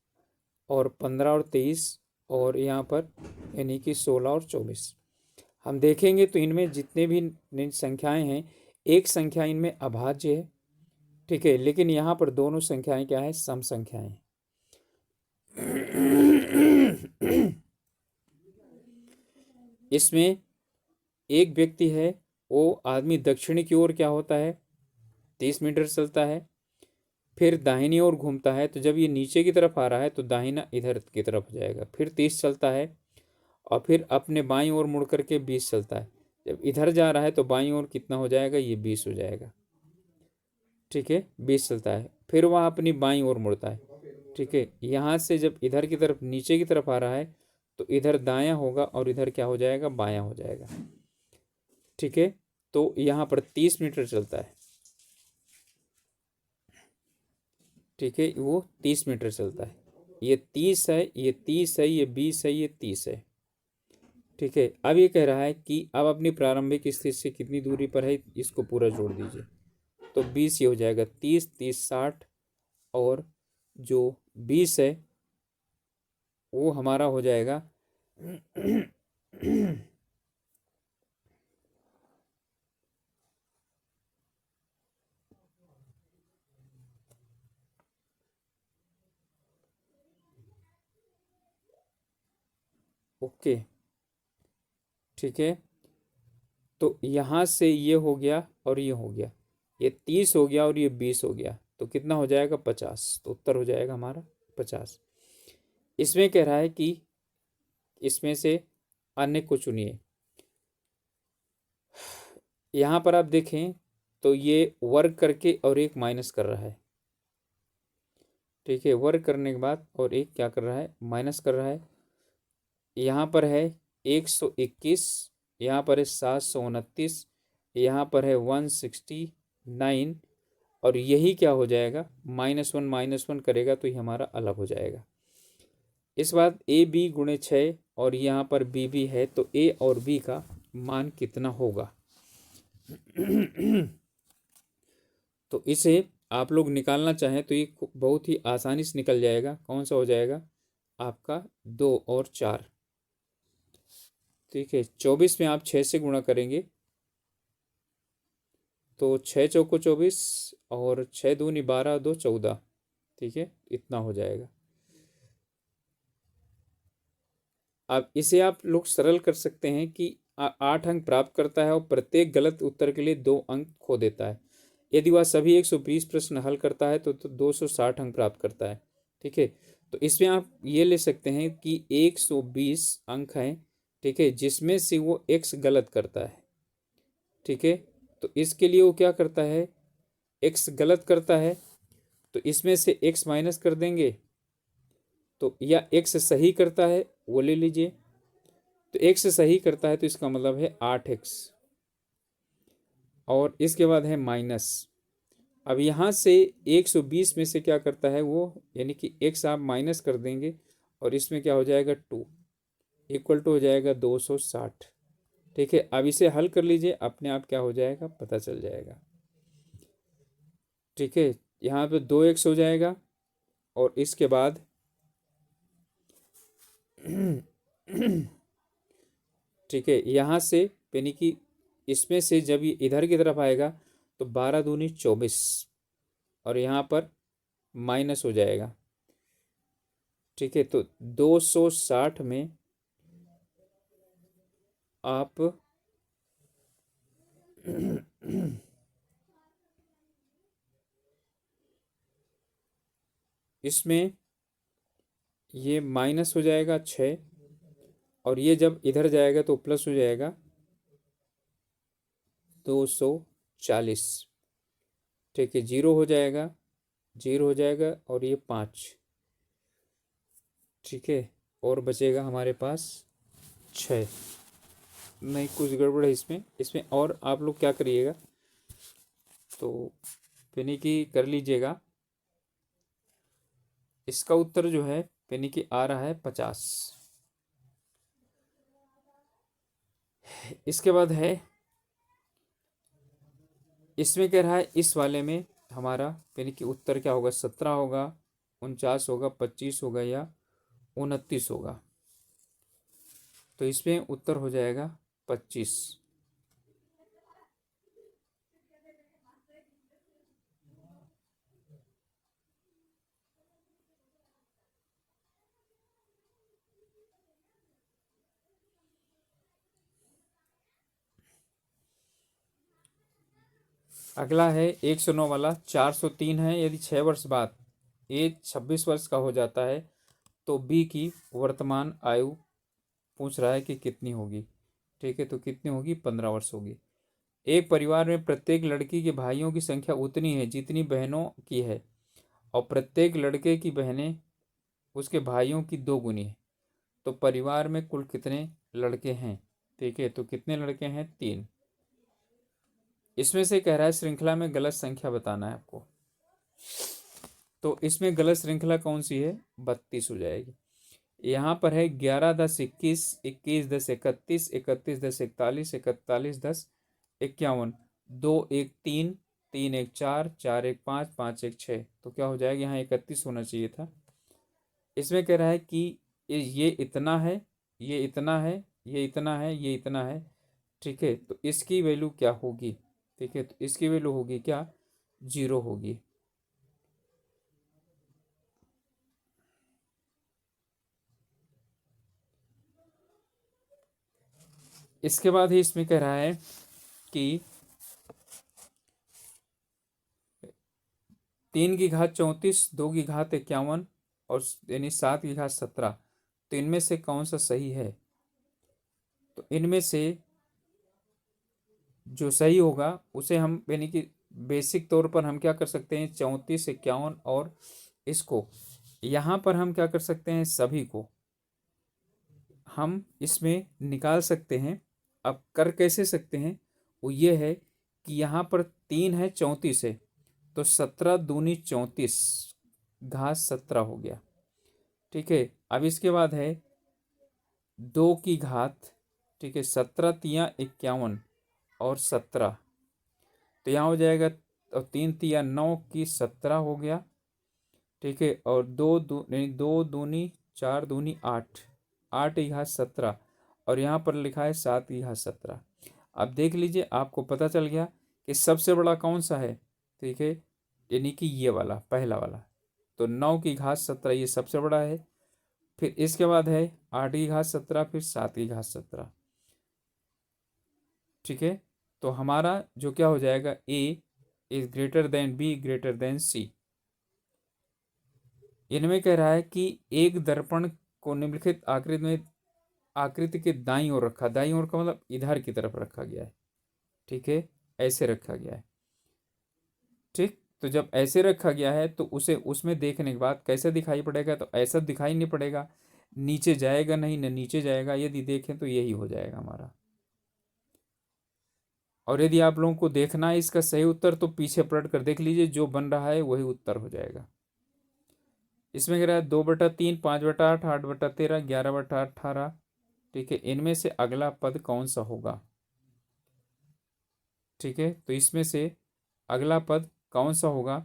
और 15 और 23 और यहाँ पर यानी कि 16 और 24। हम देखेंगे तो इनमें जितने भी संख्याएं हैं, एक संख्या इनमें अभाज्य है, ठीक है, लेकिन यहाँ पर दोनों संख्याएं क्या है? सम संख्याएं। इसमें एक व्यक्ति है, वो आदमी दक्षिणी की ओर क्या होता है? 30 मीटर चलता है, फिर दाहिनी ओर घूमता है, तो जब ये नीचे की तरफ आ रहा है तो दाहिना इधर की तरफ हो जाएगा। फिर 30 चलता है और फिर अपने बाईं ओर मुड़ करके 20 चलता है। जब इधर जा रहा है तो बाईं ओर कितना हो जाएगा, ये 20 हो जाएगा। ठीक है, 20 चलता है। फिर वह अपनी बाईं ओर मुड़ता है। ठीक है, यहाँ से जब इधर की तरफ नीचे की तरफ आ रहा है तो इधर दायां होगा और इधर क्या हो जाएगा, बायां हो जाएगा। ठीक है, तो यहाँ पर 30 मीटर चलता है। ठीक है, वो 30 मीटर चलता है। ये 30 है, ये 30 है, ये 20 है, ये 30 है। ठीक है, अब ये कह रहा है कि अब अपनी प्रारंभिक स्थिति से कितनी दूरी पर है, इसको पूरा जोड़ दीजिए। तो 20 ये हो जाएगा 30, 30 60, और जो 20 है वो हमारा हो जाएगा ओके। ठीक है, तो यहाँ से ये हो गया और ये हो गया, ये 30 हो गया और ये 20 हो गया, तो कितना हो जाएगा, 50। तो उत्तर हो जाएगा हमारा 50। इसमें कह रहा है कि इसमें से अन्य को चुनिए। यहाँ पर आप देखें तो ये वर्ग करके और एक माइनस कर रहा है। ठीक है, वर्ग करने के बाद और एक क्या कर रहा है, माइनस कर रहा है। यहाँ पर है 121, यहाँ पर है 729, यहाँ पर है 169, और यही क्या हो जाएगा, -1 करेगा तो ये हमारा अलग हो जाएगा। इस बात ए बी गुणे 6 और यहाँ पर बी बी है, तो ए और बी का मान कितना होगा। तो इसे आप लोग निकालना चाहें तो ये बहुत ही आसानी से निकल जाएगा। कौन सा हो जाएगा आपका, 2 और 4। ठीक है, 24 में आप 6 से गुणा करेंगे तो 6 चौको 24 और 6 दूनी 12, 2 14। ठीक है, इतना हो जाएगा। अब इसे आप लोग सरल कर सकते हैं कि 8 अंक प्राप्त करता है और प्रत्येक गलत उत्तर के लिए 2 अंक खो देता है। यदि वह सभी 120 प्रश्न हल करता है तो 260 अंक प्राप्त करता है। ठीक है, तो इसमें आप ये ले सकते हैं कि 120 अंक हैं। ठीक है, जिसमें से वो x गलत करता है। ठीक है, तो इसके लिए वो क्या करता है, x गलत करता है तो इसमें से x माइनस कर देंगे, तो या x सही करता है वो ले लीजिए। तो x सही करता है तो इसका मतलब है 8x, और इसके बाद है माइनस। अब यहाँ से 120 में से क्या करता है वो, यानी कि x आप माइनस कर देंगे और इसमें क्या हो जाएगा 2 इक्वल टू हो जाएगा 260। ठीक है, अब इसे हल कर लीजिए, अपने आप क्या हो जाएगा पता चल जाएगा। ठीक है, यहाँ पे 2x हो जाएगा और इसके बाद ठीक है, यहाँ से यानी कि इसमें से जब ये इधर की तरफ आएगा तो 12 दूनी 24 और यहाँ पर माइनस हो जाएगा। ठीक है, तो 260 में आप इसमें ये माइनस हो जाएगा 6 और ये जब इधर जाएगा तो प्लस हो जाएगा 240। ठीक है, जीरो हो जाएगा, जीरो हो जाएगा और ये 5। ठीक है, और बचेगा हमारे पास 6। नहीं, कुछ गड़बड़ है इसमें। इसमें और आप लोग क्या करिएगा, तो यानी कि कर लीजिएगा। इसका उत्तर जो है यानी कि आ रहा है 50। इसके बाद है, इसमें कह रहा है इस वाले में हमारा यानी कि उत्तर क्या होगा, 17 होगा, 49 होगा, 25 होगा या 29 होगा। तो इसमें उत्तर हो जाएगा 25। अगला है 109 वाला, 403 है। यदि 6 वर्ष बाद ए 26 वर्ष का हो जाता है तो बी की वर्तमान आयु पूछ रहा है कि कितनी होगी। ठीक है, तो कितनी होगी, 15 वर्ष होगी। एक परिवार में प्रत्येक लड़की के भाइयों की संख्या उतनी है जितनी बहनों की है, और प्रत्येक लड़के की बहनें उसके भाइयों की 2 गुनी है। तो परिवार में कुल कितने लड़के हैं? ठीक है, तो कितने लड़के हैं, 3। इसमें से कह रहा है श्रृंखला में गलत संख्या बताना है आपको। तो इसमें गलत श्रृंखला कौन सी है, 32 हो जाएगी। यहाँ पर है 11-10-21, 21-10-31, 31-10-41, 41-10-51, 2-1-3, 3-1-4, 4-1-5, 5-1-6। तो क्या हो जाएगा, यहाँ 31 होना चाहिए था। इसमें कह रहा है कि ये इतना है, ये इतना है, ये इतना है, ये इतना है। ठीक है, तो इसकी वैल्यू क्या होगी? ठीक है, तो इसकी वैल्यू होगी क्या, 0 होगी। इसके बाद ही इसमें कह रहा है कि 3 की घात 34, 2 की घात 51 और यानी 7 की घात 17। तो इनमें से कौन सा सही है? तो इनमें से जो सही होगा उसे हम यानी कि बेसिक तौर पर हम क्या कर सकते हैं, 34, 51 और इसको यहाँ पर हम क्या कर सकते हैं, सभी को हम इसमें निकाल सकते हैं। अब कर कैसे सकते हैं, वो ये है कि यहाँ पर 3 है, 34 है, तो 17 दूनी 34, घात 17 हो गया। ठीक है, अब इसके बाद है 2 की घात, ठीक है, 17 तियां 51 और 17, तो यहाँ हो जाएगा, और 3 तियां 9 की 17 हो गया। ठीक है, और 2 दूनी 4 दूनी 8, 8 की घात 17, और यहाँ पर लिखा है 7 की घात 17। अब देख लीजिए, आपको पता चल गया कि सबसे बड़ा कौन सा है। ठीक है, यानी कि ये वाला पहला वाला। तो 9 की घात 17 ये सबसे बड़ा है, फिर इसके बाद है 8 की घात 17, फिर 7 की घात 17। ठीक है, तो हमारा जो क्या हो जाएगा, A is greater than B greater than C. इनमें कह रहा है कि एक दर्पण को निम्नलिखित आकृति के दाईं ओर रखा, दाईं ओर का मतलब इधर की तरफ रखा गया है। ठीक है, ऐसे रखा गया है। ठीक, तो जब ऐसे रखा गया है तो उसे उसमें देखने के बाद कैसे दिखाई पड़ेगा, तो ऐसा दिखाई नहीं पड़ेगा, नीचे जाएगा नहीं, न नीचे जाएगा। यदि देखें तो यही हो जाएगा हमारा। और यदि आप लोगों को देखना है इसका सही उत्तर, तो पीछे पलट कर देख लीजिए, जो बन रहा है वही उत्तर हो जाएगा। इसमें कह रहा है 2/3, 5/8, 8/13, 11/18। ठीक है, इनमें से अगला पद कौन सा होगा? ठीक है, तो इसमें से अगला पद कौन सा होगा?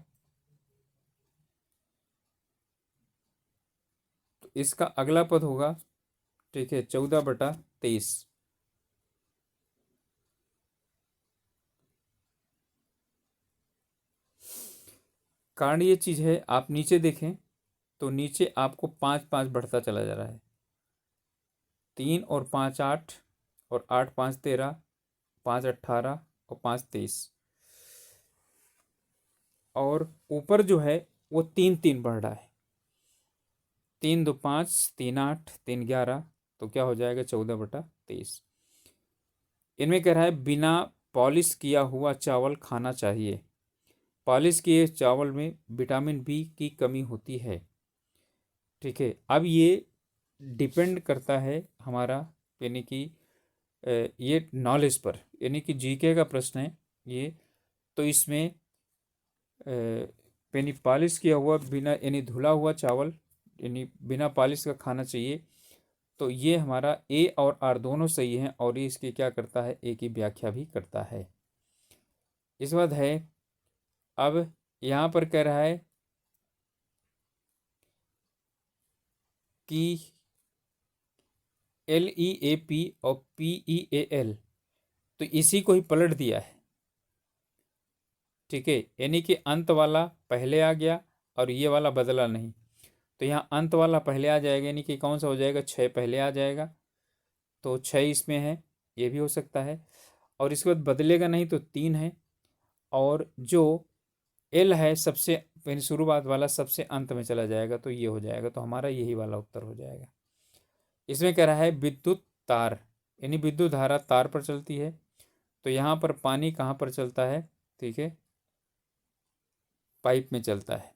तो इसका अगला पद होगा, ठीक है, 14/23। कारण ये चीज है, आप नीचे देखें तो नीचे आपको 5-5 बढ़ता चला जा रहा है। 3 और 5 8, और 8-5 13, 5-18 और 5-23, और ऊपर जो है वो 3-3 बढ़ रहा है। 3-2-5, 3-8, 3-11, तो क्या हो जाएगा, 14/23। इनमें कह रहा है बिना पॉलिश किया हुआ चावल खाना चाहिए। पॉलिश किए चावल में विटामिन बी की कमी होती है। ठीक है, अब ये डिपेंड करता है हमारा, यानी कि ये नॉलेज पर, यानी कि जीके का प्रश्न है ये। तो इसमें यानी पॉलिश किया हुआ बिना यानी धुला हुआ चावल यानी बिना पॉलिश का खाना चाहिए। तो ये हमारा ए और आर दोनों सही हैं, और ये इसकी क्या करता है, ए की व्याख्या भी करता है। इस बात है, अब यहाँ पर कह रहा है कि LEAP और PEAL, तो इसी को ही पलट दिया है। ठीक है, यानी कि अंत वाला पहले आ गया और ये वाला बदला नहीं। तो यहाँ अंत वाला पहले आ जाएगा, यानी कि कौन सा हो जाएगा, 6 पहले आ जाएगा, तो 6 इसमें है, ये भी हो सकता है। और इसके बाद बदलेगा नहीं तो 3 है, और जो एल है सबसे यानी शुरुआत वाला सबसे अंत में चला जाएगा, तो ये हो जाएगा। तो हमारा यही वाला उत्तर हो जाएगा। इसमें कह रहा है विद्युत तार, यानी विद्युत धारा तार पर चलती है। तो यहाँ पर पानी कहाँ पर चलता है? ठीक है, पाइप में चलता है।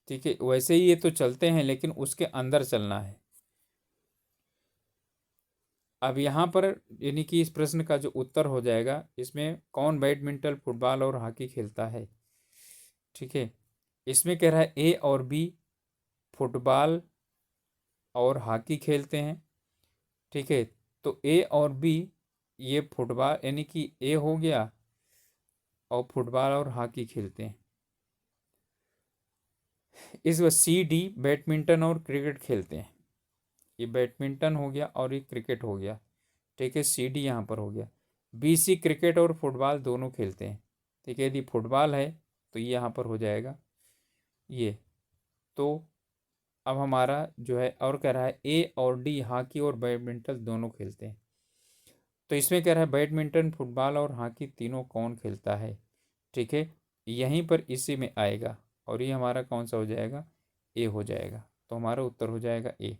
ठीक है, वैसे ही ये तो चलते हैं लेकिन उसके अंदर चलना है। अब यहाँ पर यानी कि इस प्रश्न का जो उत्तर हो जाएगा, इसमें कौन बैडमिंटन, फुटबॉल और हॉकी खेलता है? ठीक है, इसमें कह रहा है ए और बी फुटबॉल और हॉकी खेलते हैं। ठीक है, तो ए और बी ये फुटबॉल यानी कि ए हो गया और फुटबॉल और हॉकी खेलते हैं। इस सी डी बैडमिंटन और क्रिकेट खेलते हैं। ये बैडमिंटन हो गया और ये क्रिकेट हो गया। ठीक है, सी डी यहाँ पर हो गया। बी सी क्रिकेट और फुटबॉल दोनों खेलते हैं। ठीक है, यदि फुटबॉल है तो ये यहाँ पर हो जाएगा ये। तो अब हमारा जो है और कह रहा है ए और डी हॉकी और बैडमिंटन दोनों खेलते हैं। तो इसमें कह रहा है बैडमिंटन, फुटबॉल और हॉकी तीनों कौन खेलता है? ठीक है, यहीं पर इसी में आएगा और ये हमारा कौन सा हो जाएगा? ए हो जाएगा। तो हमारा उत्तर हो जाएगा ए।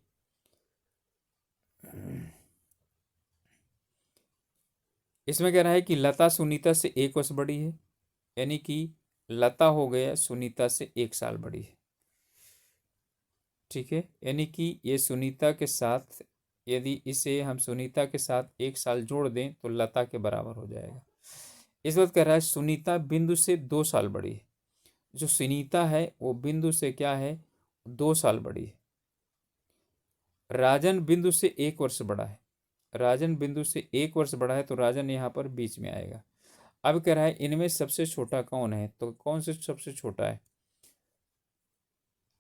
इसमें कह रहा है कि लता सुनीता से 1 वर्ष बड़ी है, यानी कि लता हो गया सुनीता से 1 साल बड़ी है। ठीक है, यानी कि ये सुनीता के साथ, यदि इसे हम सुनीता के साथ 1 साल जोड़ दें तो लता के बराबर हो जाएगा। इस वक्त कह रहा है सुनीता बिंदु से 2 साल बड़ी है। जो सुनीता है वो बिंदु से क्या है? 2 साल बड़ी है। राजन बिंदु से 1 वर्ष बड़ा है। राजन बिंदु से 1 वर्ष बड़ा है, तो राजन यहाँ पर बीच में आएगा। अब कह रहा है इनमें सबसे छोटा कौन है? तो कौन से सबसे छोटा है?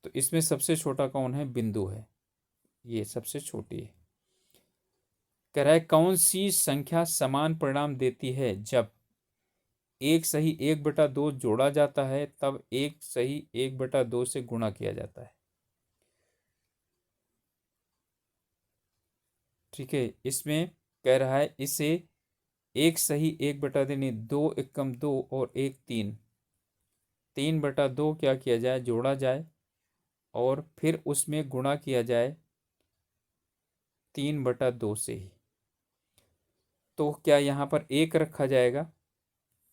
तो इसमें सबसे छोटा कौन है? बिंदु है, ये सबसे छोटी है। कह रहा है कौन सी संख्या समान परिणाम देती है जब 1 सही 1/2 जोड़ा जाता है तब 1 सही 1/2 से गुणा किया जाता है। ठीक है, इसमें कह रहा है इसे 1 सही 1/2 2 एकम 2 और 1 3, 3/2 क्या किया जाए? जोड़ा जाए और फिर उसमें गुणा किया जाए 3/2 से ही। तो क्या यहाँ पर 1 रखा जाएगा?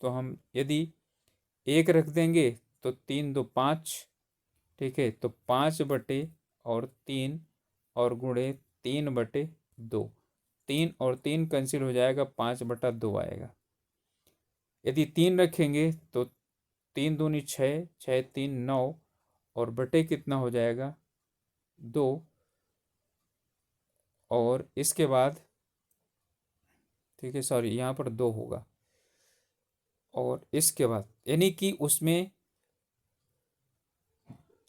तो हम यदि 1 रख देंगे तो 3 2 5। ठीक है, तो 5/3 और गुणे 3/2, 3 और 3 कैंसिल हो जाएगा, 5/2 आएगा। यदि 3 रखेंगे तो 3 दूनी 6, 6 3 9 और बटे कितना हो जाएगा? 2। और इसके बाद ठीक है, सॉरी यहाँ पर 2 होगा। और इसके बाद यानी कि उसमें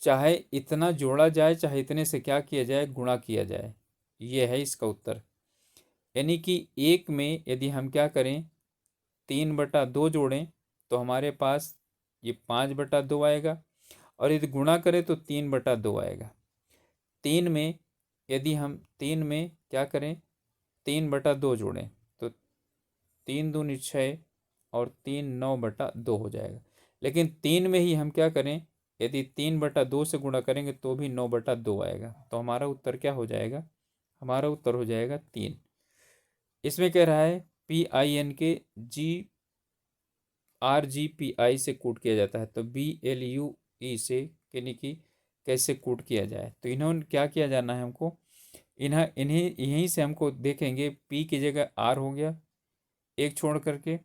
चाहे इतना जोड़ा जाए चाहे इतने से क्या किया जाए? गुणा किया जाए। ये है इसका उत्तर। यानी कि 1 में यदि हम क्या करें? 3/2 जोड़ें तो हमारे पास ये 5/2 आएगा, और यदि गुणा करें तो 3/2 आएगा। 3 में यदि हम 3 में क्या करें? 3/2 जोड़ें तो 3 दूनी 6 और 3 9/2 हो जाएगा। लेकिन 3 में ही हम क्या करें? यदि 3/2 से गुणा करेंगे तो भी 9/2 आएगा। तो हमारा उत्तर क्या हो जाएगा? हमारा उत्तर हो जाएगा 3। इसमें कह रहा है PIN के RGPI से कूट किया जाता है, तो BLUE से यानी कि कैसे कूट किया जाए? तो इन्होंने क्या किया जाना है हमको? इन्हें यहीं से हमको देखेंगे P की जगह R हो गया 1 छोड़ करके,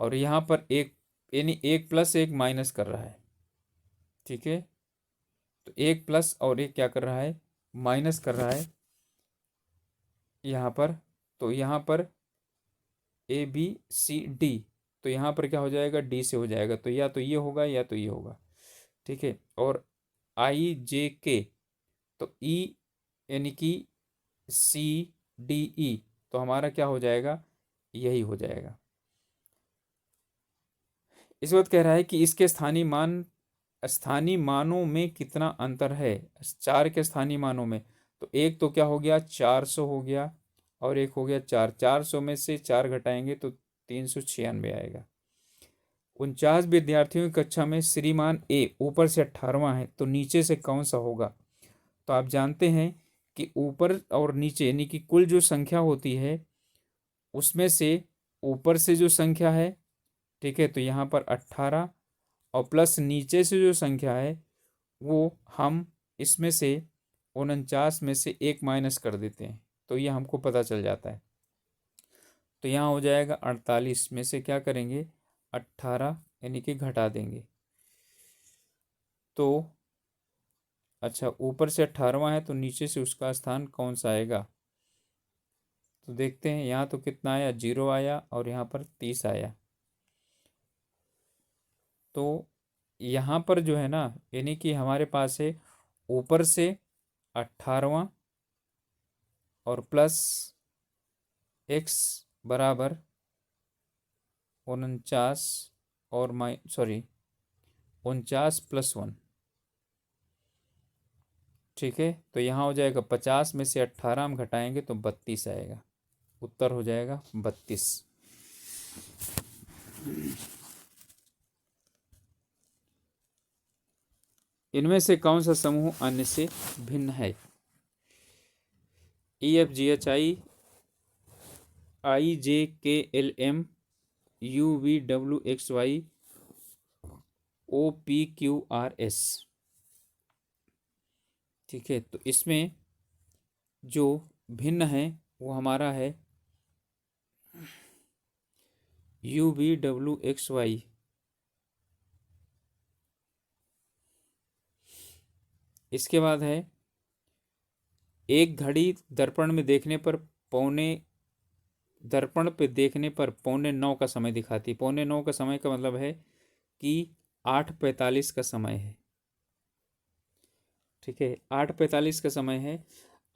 और यहाँ पर 1 यानी 1+1 कर रहा है। ठीक है, तो 1+ और 1 क्या कर रहा है? माइनस कर रहा है यहाँ पर। तो यहाँ पर ABCD, तो यहाँ पर क्या हो जाएगा? D से हो जाएगा। तो या तो ये होगा या तो ये होगा। ठीक है, और IJK, तो E यानी कि CDE, तो हमारा क्या हो जाएगा? यही हो जाएगा। इस वक्त कह रहा है कि इसके स्थानीय मानों में कितना अंतर है? 4 के स्थानीय मानों में, तो एक तो क्या हो गया? 400 हो गया और एक हो गया 4। 400 में से 4 घटाएंगे तो 396 आएगा। 49 विद्यार्थियों की कक्षा में श्रीमान ए ऊपर से 18वां है, तो नीचे से कौन सा होगा? तो आप जानते हैं कि ऊपर और नीचे यानी कि कुल जो संख्या होती है उसमें से ऊपर से जो संख्या है, ठीक है, तो यहाँ पर 18 और प्लस नीचे से जो संख्या है वो हम इसमें से 49 में से एक माइनस कर देते हैं, तो ये हमको पता चल जाता है। तो यहाँ हो जाएगा 48 में से क्या करेंगे 18 यानी कि घटा देंगे। तो अच्छा, ऊपर से 18वां है तो नीचे से उसका स्थान कौन सा आएगा? तो देखते हैं, यहाँ तो कितना आया 0 आया और यहाँ पर 30 आया। तो यहाँ पर जो है ना यानी कि हमारे पास है ऊपर से 18वां और प्लस x बराबर 49 और 49 + 1, ठीक है। तो यहाँ हो जाएगा 50 में से 18 हम घटाएंगे तो 32 आएगा। उत्तर हो जाएगा 32। इनमें से कौन सा समूह अन्य से भिन्न है? EFGHI IJKLM UVWXY OPQRS, ठीक है। तो इसमें जो भिन्न है वो हमारा है UVWXY। इसके बाद है एक घड़ी दर्पण में देखने पर दर्पण पे देखने पर 8:45 का समय दिखाती है। 8:45 का समय का मतलब है कि 8:45 का समय है, ठीक है, 8:45 का समय है।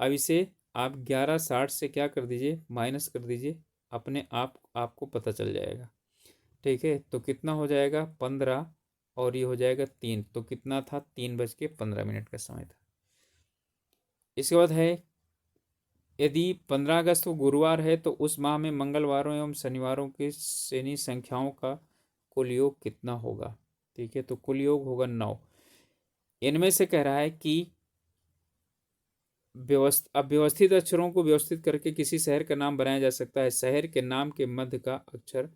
अब इसे आप 11:60 से क्या कर दीजिए माइनस कर दीजिए, अपने आप आपको पता चल जाएगा, ठीक है। तो कितना हो जाएगा 15 और ये हो जाएगा 3, तो कितना था 3:15 का समय था। इसके बाद है यदि 15 अगस्त को गुरुवार है तो उस माह में मंगलवारों एवं शनिवारों के श्रेणी संख्याओं का कुल योग कितना होगा? ठीक है, तो कुल योग होगा 9। इनमें से कह रहा है कि व्यवस्थित अक्षरों को व्यवस्थित करके किसी शहर का नाम बनाया जा सकता है। शहर के नाम के मध्य का अक्षर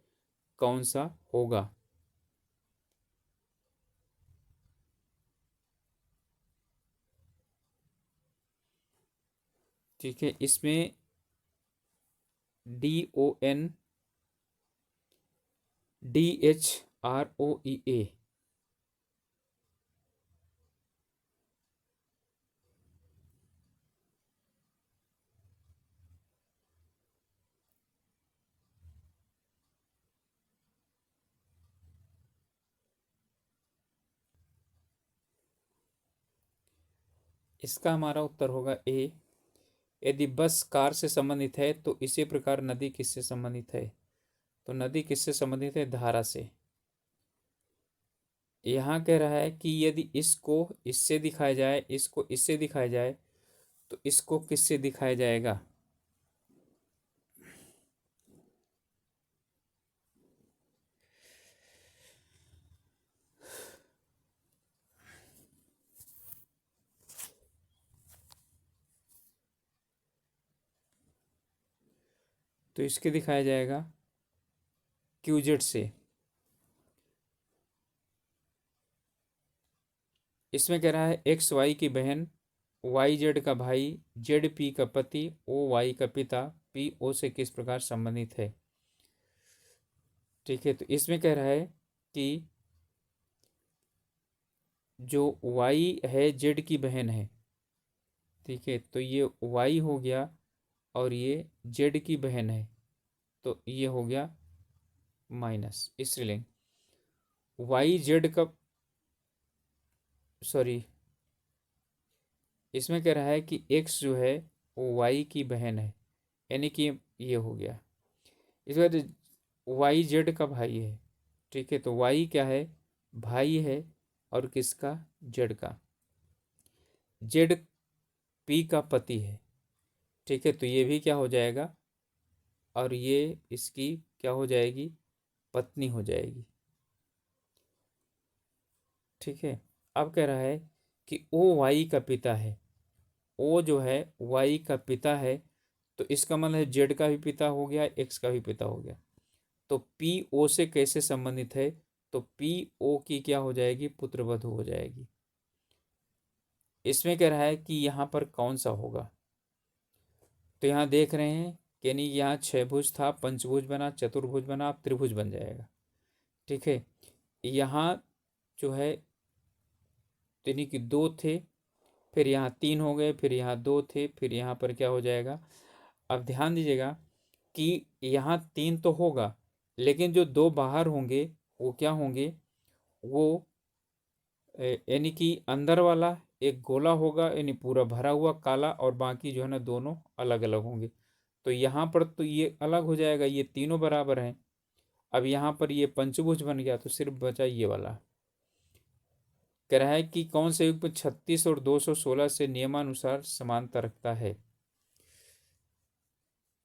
कौन सा होगा? ठीक है, इसमें DON DHROEA, इसका हमारा उत्तर होगा ए। यदि बस कार से संबंधित है तो इसी प्रकार नदी किससे संबंधित है? तो नदी किससे संबंधित है? धारा से। यहाँ कह रहा है कि यदि इसको इससे दिखाया जाए, इसको इससे दिखाया जाए, तो इसको किससे दिखाया जाएगा? तो इसके दिखाया जाएगा QZ से। इसमें कह रहा है XY की बहन, YZ का भाई, ZP का पति, OY का पिता PO से किस प्रकार संबंधित है? ठीक है, तो इसमें कह रहा है कि जो Y है Z की बहन है, ठीक है, तो ये Y हो गया और ये Z की बहन है, तो ये हो गया माइनस स्त्रीलिंग। YZ का सॉरी, इसमें कह रहा है कि X जो है वो Y की बहन है, यानी कि ये हो गया। इस बार YZ का भाई है, ठीक है, तो Y क्या है? भाई है, और किसका? Z का। ZP का पति है, ठीक है, तो ये भी क्या हो जाएगा, और ये इसकी क्या हो जाएगी, पत्नी हो जाएगी। ठीक है। अब कह रहा है कि ओ वाई का पिता है, ओ जो है वाई का पिता है, तो इसका मतलब है जेड का भी पिता हो गया, एक्स का भी पिता हो गया। तो पी ओ से कैसे संबंधित है, तो पी ओ की क्या हो जाएगी, पुत्रवधू हो जाएगी। इसमें कह रहा है कि यहाँ पर कौन सा होगा, तो यहाँ देख रहे हैं कि यानी यहाँ छह भुज था, पंचभुज बना, चतुर्भुज बना, अब त्रिभुज बन जाएगा। ठीक है। यहाँ जो है यानी कि दो थे, फिर यहाँ तीन हो गए, फिर यहाँ दो थे, फिर यहाँ पर क्या हो जाएगा। अब ध्यान दीजिएगा कि यहाँ तीन तो होगा, लेकिन जो दो बाहर होंगे वो क्या होंगे, वो यानी कि अंदर वाला एक गोला होगा, यानी पूरा भरा हुआ काला, और बाकी जो है ना दोनों अलग अलग होंगे। तो यहाँ पर तो ये अलग हो जाएगा, ये तीनों बराबर हैं। अब यहाँ पर ये पंचभुज बन गया, तो सिर्फ बचा ये वाला। कह रहा है कि कौन से युग में 36 और 216 से नियमानुसार समानता रखता है।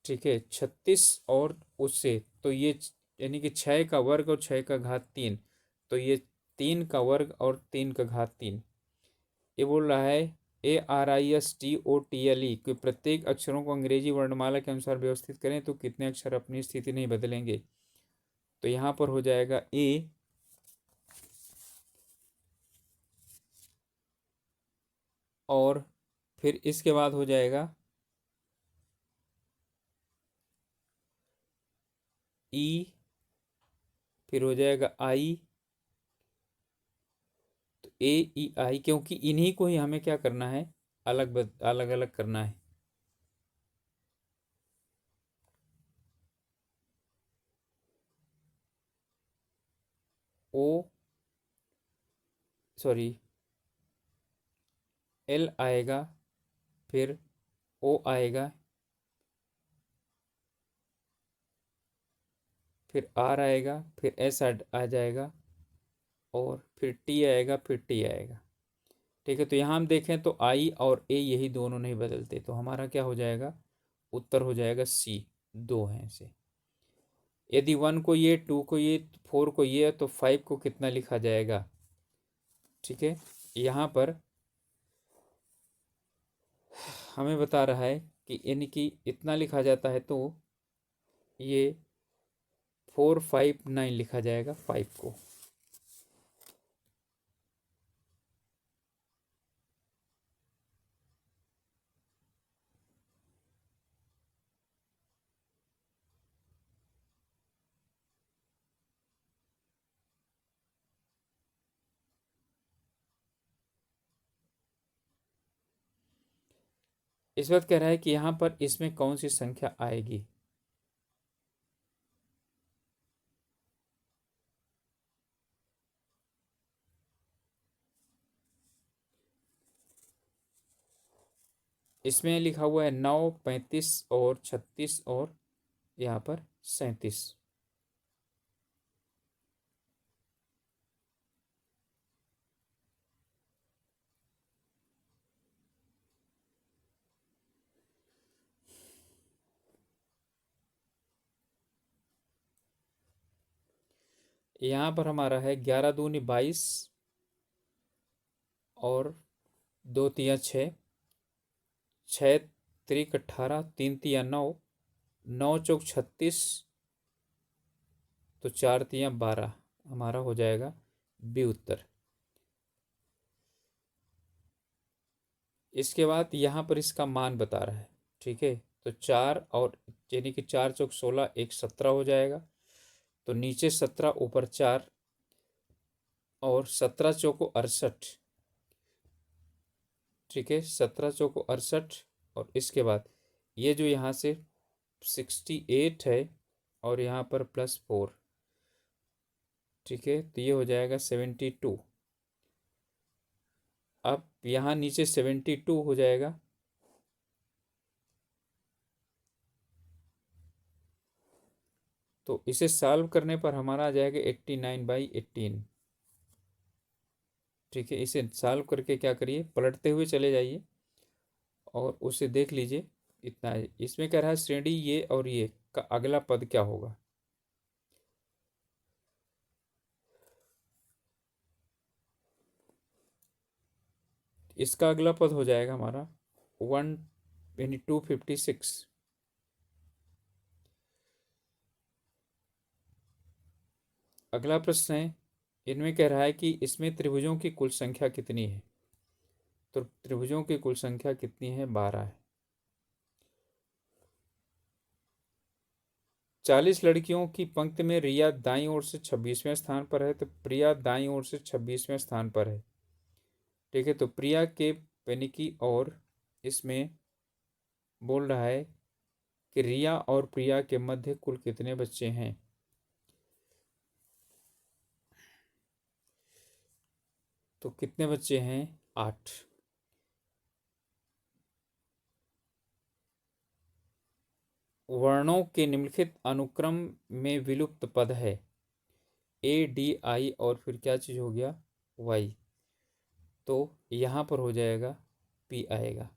ठीक है, 36 और उससे, तो ये यानी कि 6 का वर्ग और 6 का घात 3, तो ये 3 का वर्ग और 3 का घात 3। ये बोल रहा है ARISTOTLE कि प्रत्येक अक्षरों को अंग्रेजी वर्णमाला के अनुसार व्यवस्थित करें तो कितने अक्षर अपनी स्थिति नहीं बदलेंगे। तो यहाँ पर हो जाएगा ए, और फिर इसके बाद हो जाएगा ई, फिर हो जाएगा आई, तो AEI, क्योंकि इन्हीं को ही हमें क्या करना है, अलग अलग करना है। ओ सॉरी, L आएगा, फिर O आएगा, फिर R आएगा, फिर S आ जाएगा, और फिर T आएगा, फिर T आएगा। ठीक है। तो यहाँ हम देखें तो I और A यही दोनों नहीं बदलते, तो हमारा क्या हो जाएगा, उत्तर हो जाएगा सी, दो हैं ऐसे। यदि 1 को ये, 2 को ये, 4 को ये, तो 5 को कितना लिखा जाएगा। ठीक है। यहाँ पर हमें बता रहा है कि यानी कि इतना लिखा जाता है, तो ये 459 लिखा जाएगा 5 को। इस बात कह रहा है कि यहाँ पर इसमें कौन सी संख्या आएगी। इसमें लिखा हुआ है 9, 35 और 36 और यहाँ पर 37। यहाँ पर हमारा है 11 दूनी 22, और 2 तिया 6, 6 त्रिक 18, 3 तिया 9, 9 चौक 36, तो 4 तिया 12, हमारा हो जाएगा बी उत्तर। इसके बाद यहाँ पर इसका मान बता रहा है। ठीक है। तो 4 और यानी कि 4 चौक 16, एक 17 हो जाएगा, तो नीचे 17, ऊपर 4, और 17 चौको 68। ठीक है, 17 चौको 68, और इसके बाद ये जो यहाँ से 68 है, और यहाँ पर +4। ठीक है, तो ये हो जाएगा 72। अब यहाँ नीचे 72 हो जाएगा, तो इसे सॉल्व करने पर हमारा आ जाएगा 89/18। ठीक है, इसे सॉल्व करके क्या करिए, पलटते हुए चले जाइए और उसे देख लीजिए। इतना है। इसमें कह रहा है श्रेणी ये और ये का अगला पद क्या होगा। इसका अगला पद हो जाएगा हमारा 256। अगला प्रश्न है, इनमें कह रहा है कि इसमें त्रिभुजों की कुल संख्या कितनी है। तो त्रिभुजों की कुल संख्या कितनी है, 12 है। 40 लड़कियों की पंक्ति में रिया दाईं ओर से 26वें स्थान पर है, तो प्रिया दाईं ओर से 26वें स्थान पर है। ठीक है, तो प्रिया के यानी कि और इसमें बोल रहा है कि रिया और प्रिया के मध्य कुल कितने बच्चे हैं। तो कितने बच्चे हैं, 8। वर्णों के निम्नलिखित अनुक्रम में विलुप्त पद है, ए डी आई और फिर क्या चीज हो गया, वाई। तो यहाँ पर हो जाएगा पी आएगा।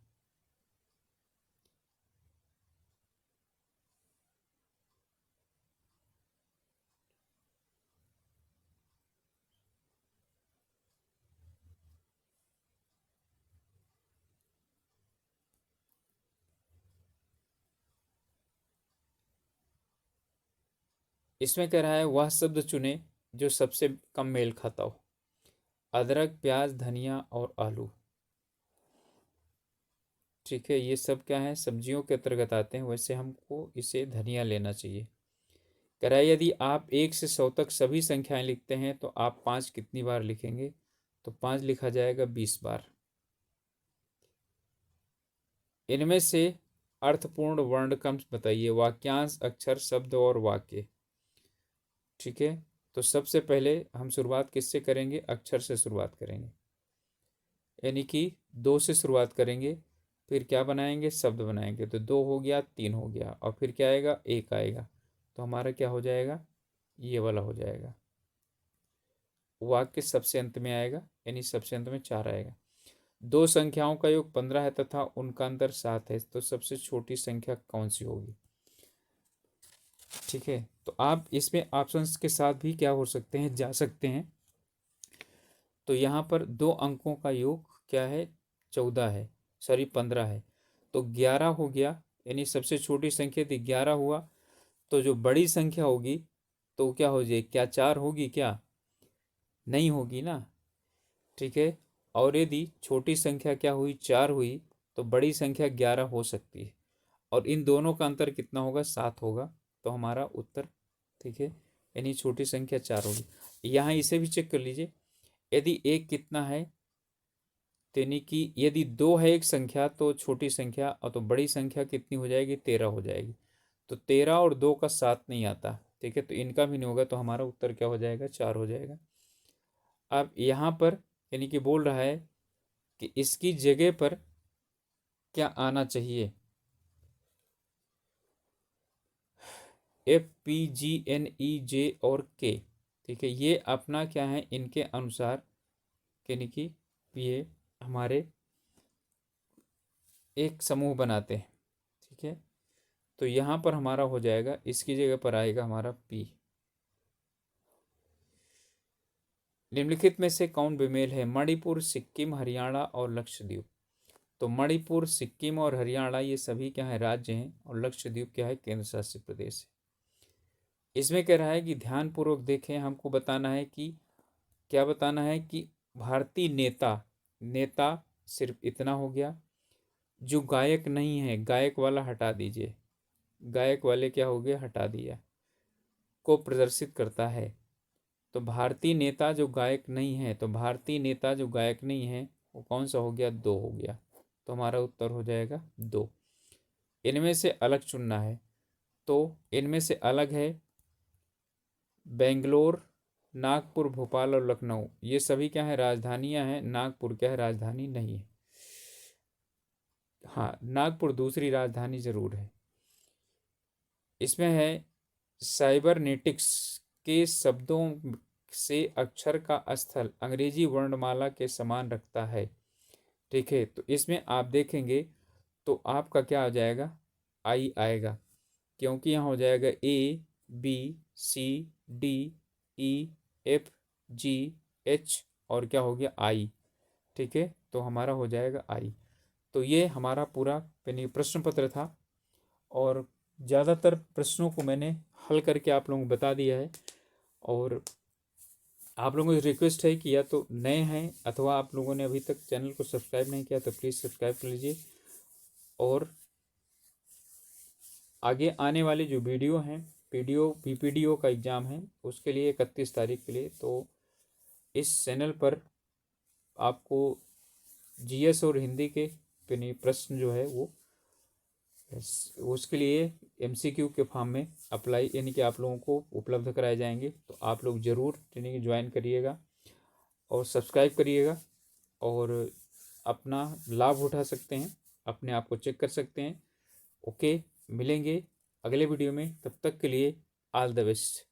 इसमें कह रहा है वह शब्द चुने जो सबसे कम मेल खाता हो। अदरक, प्याज, धनिया और आलू। ठीक है, ये सब क्या है, सब्जियों के अंतर्गत आते हैं, वैसे हमको इसे धनिया लेना चाहिए। कह रहा है यदि आप 1 से 100 तक सभी संख्याएं लिखते हैं तो आप 5 कितनी बार लिखेंगे। तो 5 लिखा जाएगा 20 बार। इनमें से अर्थपूर्ण वर्ण क्रम बताइए, वाक्यांश, अक्षर, शब्द और वाक्य। ठीक है, तो सबसे पहले हम शुरुआत किससे करेंगे, अक्षर से शुरुआत करेंगे, यानी कि 2 से शुरुआत करेंगे, फिर क्या बनाएंगे, शब्द बनाएंगे। तो 2 हो गया, 3 हो गया, और फिर क्या आएगा, 1 आएगा। तो हमारा क्या हो जाएगा, ये वाला हो जाएगा। वाक्य सबसे अंत में आएगा, यानी सबसे अंत में 4 आएगा। 2 संख्याओं का योग 15 है तथा उनका अंतर 7 है, तो सबसे छोटी संख्या कौन सी होगी। ठीक है, तो आप इसमें ऑप्शंस के साथ भी क्या हो सकते हैं, जा सकते हैं। तो यहाँ पर 2 अंकों का योग क्या है, 14 है, सॉरी 15 है। तो 11 हो गया, यानी सबसे छोटी संख्या थी, 11 हुआ। तो जो बड़ी संख्या होगी तो क्या हो जाएगी, क्या 4 होगी, क्या नहीं होगी ना। ठीक है, और यदि छोटी संख्या क्या हुई, 4 हुई, तो बड़ी संख्या 11 हो सकती है, और इन दोनों का अंतर कितना होगा, 7 होगा। तो हमारा उत्तर, ठीक है, यानी छोटी संख्या 4 होगी। यहाँ इसे भी चेक कर लीजिए, यदि एक कितना है, यानी कि यदि 2 है एक संख्या तो छोटी संख्या, और तो बड़ी संख्या कितनी हो जाएगी, 13 हो जाएगी। तो 13 और 2 का 7 नहीं आता। ठीक है, तो इनका भी नहीं होगा, तो हमारा उत्तर क्या हो जाएगा, 4 हो जाएगा। अब यहाँ पर यानी कि बोल रहा है कि इसकी जगह पर क्या आना चाहिए, FPGNEJ और K। ठीक है, ये अपना क्या है, इनके अनुसार यानी कि ये हमारे एक समूह बनाते हैं। ठीक है, तो यहाँ पर हमारा हो जाएगा, इसकी जगह पर आएगा हमारा P। निम्नलिखित में से कौन बेमेल है, मणिपुर, सिक्किम, हरियाणा और लक्षद्वीप। तो मणिपुर, सिक्किम और हरियाणा ये सभी क्या है, राज्य हैं, और लक्षद्वीप क्या है, केंद्र शासित प्रदेश है। इसमें कह रहा है कि ध्यानपूर्वक देखें, हमको बताना है कि क्या बताना है कि भारतीय नेता, नेता सिर्फ इतना हो गया। जो गायक नहीं है, गायक वाला हटा दीजिए, गायक वाले क्या हो गया, हटा दिया, को प्रदर्शित करता है। तो भारतीय नेता जो गायक नहीं है, तो भारतीय नेता जो गायक नहीं है वो कौन सा हो गया, 2 हो गया। तो हमारा उत्तर हो जाएगा 2। इनमें से अलग चुनना है, तो इनमें से अलग है बेंगलोर, नागपुर, भोपाल और लखनऊ। ये सभी क्या है, राजधानियां हैं। नागपुर क्या है, राजधानी नहीं है। हाँ, नागपुर दूसरी राजधानी जरूर है। इसमें है साइबरनेटिक्स के शब्दों से अक्षर का स्थल अंग्रेजी वर्णमाला के समान रखता है। ठीक है, तो इसमें आप देखेंगे तो आपका क्या हो जाएगा, आई आएगा, क्योंकि यहाँ हो जाएगा ABCDEFG H और क्या हो गया, आई। ठीक है, तो हमारा हो जाएगा आई। तो ये हमारा पूरा यानी प्रश्न पत्र था और ज़्यादातर प्रश्नों को मैंने हल करके आप लोगों को बता दिया है। और आप लोगों की रिक्वेस्ट है कि या तो नए हैं अथवा आप लोगों ने अभी तक चैनल को सब्सक्राइब नहीं किया तो प्लीज़ सब्सक्राइब कर लीजिए। और आगे आने वाले जो वीडियो हैं, PPDO का एग्ज़ाम है उसके लिए 31 तारीख के लिए, तो इस चैनल पर आपको GS और हिंदी के प्रश्न जो है वो उसके लिए MCQ के फॉर्म में अप्लाई यानी कि आप लोगों को उपलब्ध कराए जाएंगे। तो आप लोग ज़रूर ट्रेनिंग ज्वाइन करिएगा और सब्सक्राइब करिएगा और अपना लाभ उठा सकते हैं, अपने आप को चेक कर सकते हैं। ओके, मिलेंगे अगले वीडियो में, तब तक के लिए ऑल द बेस्ट।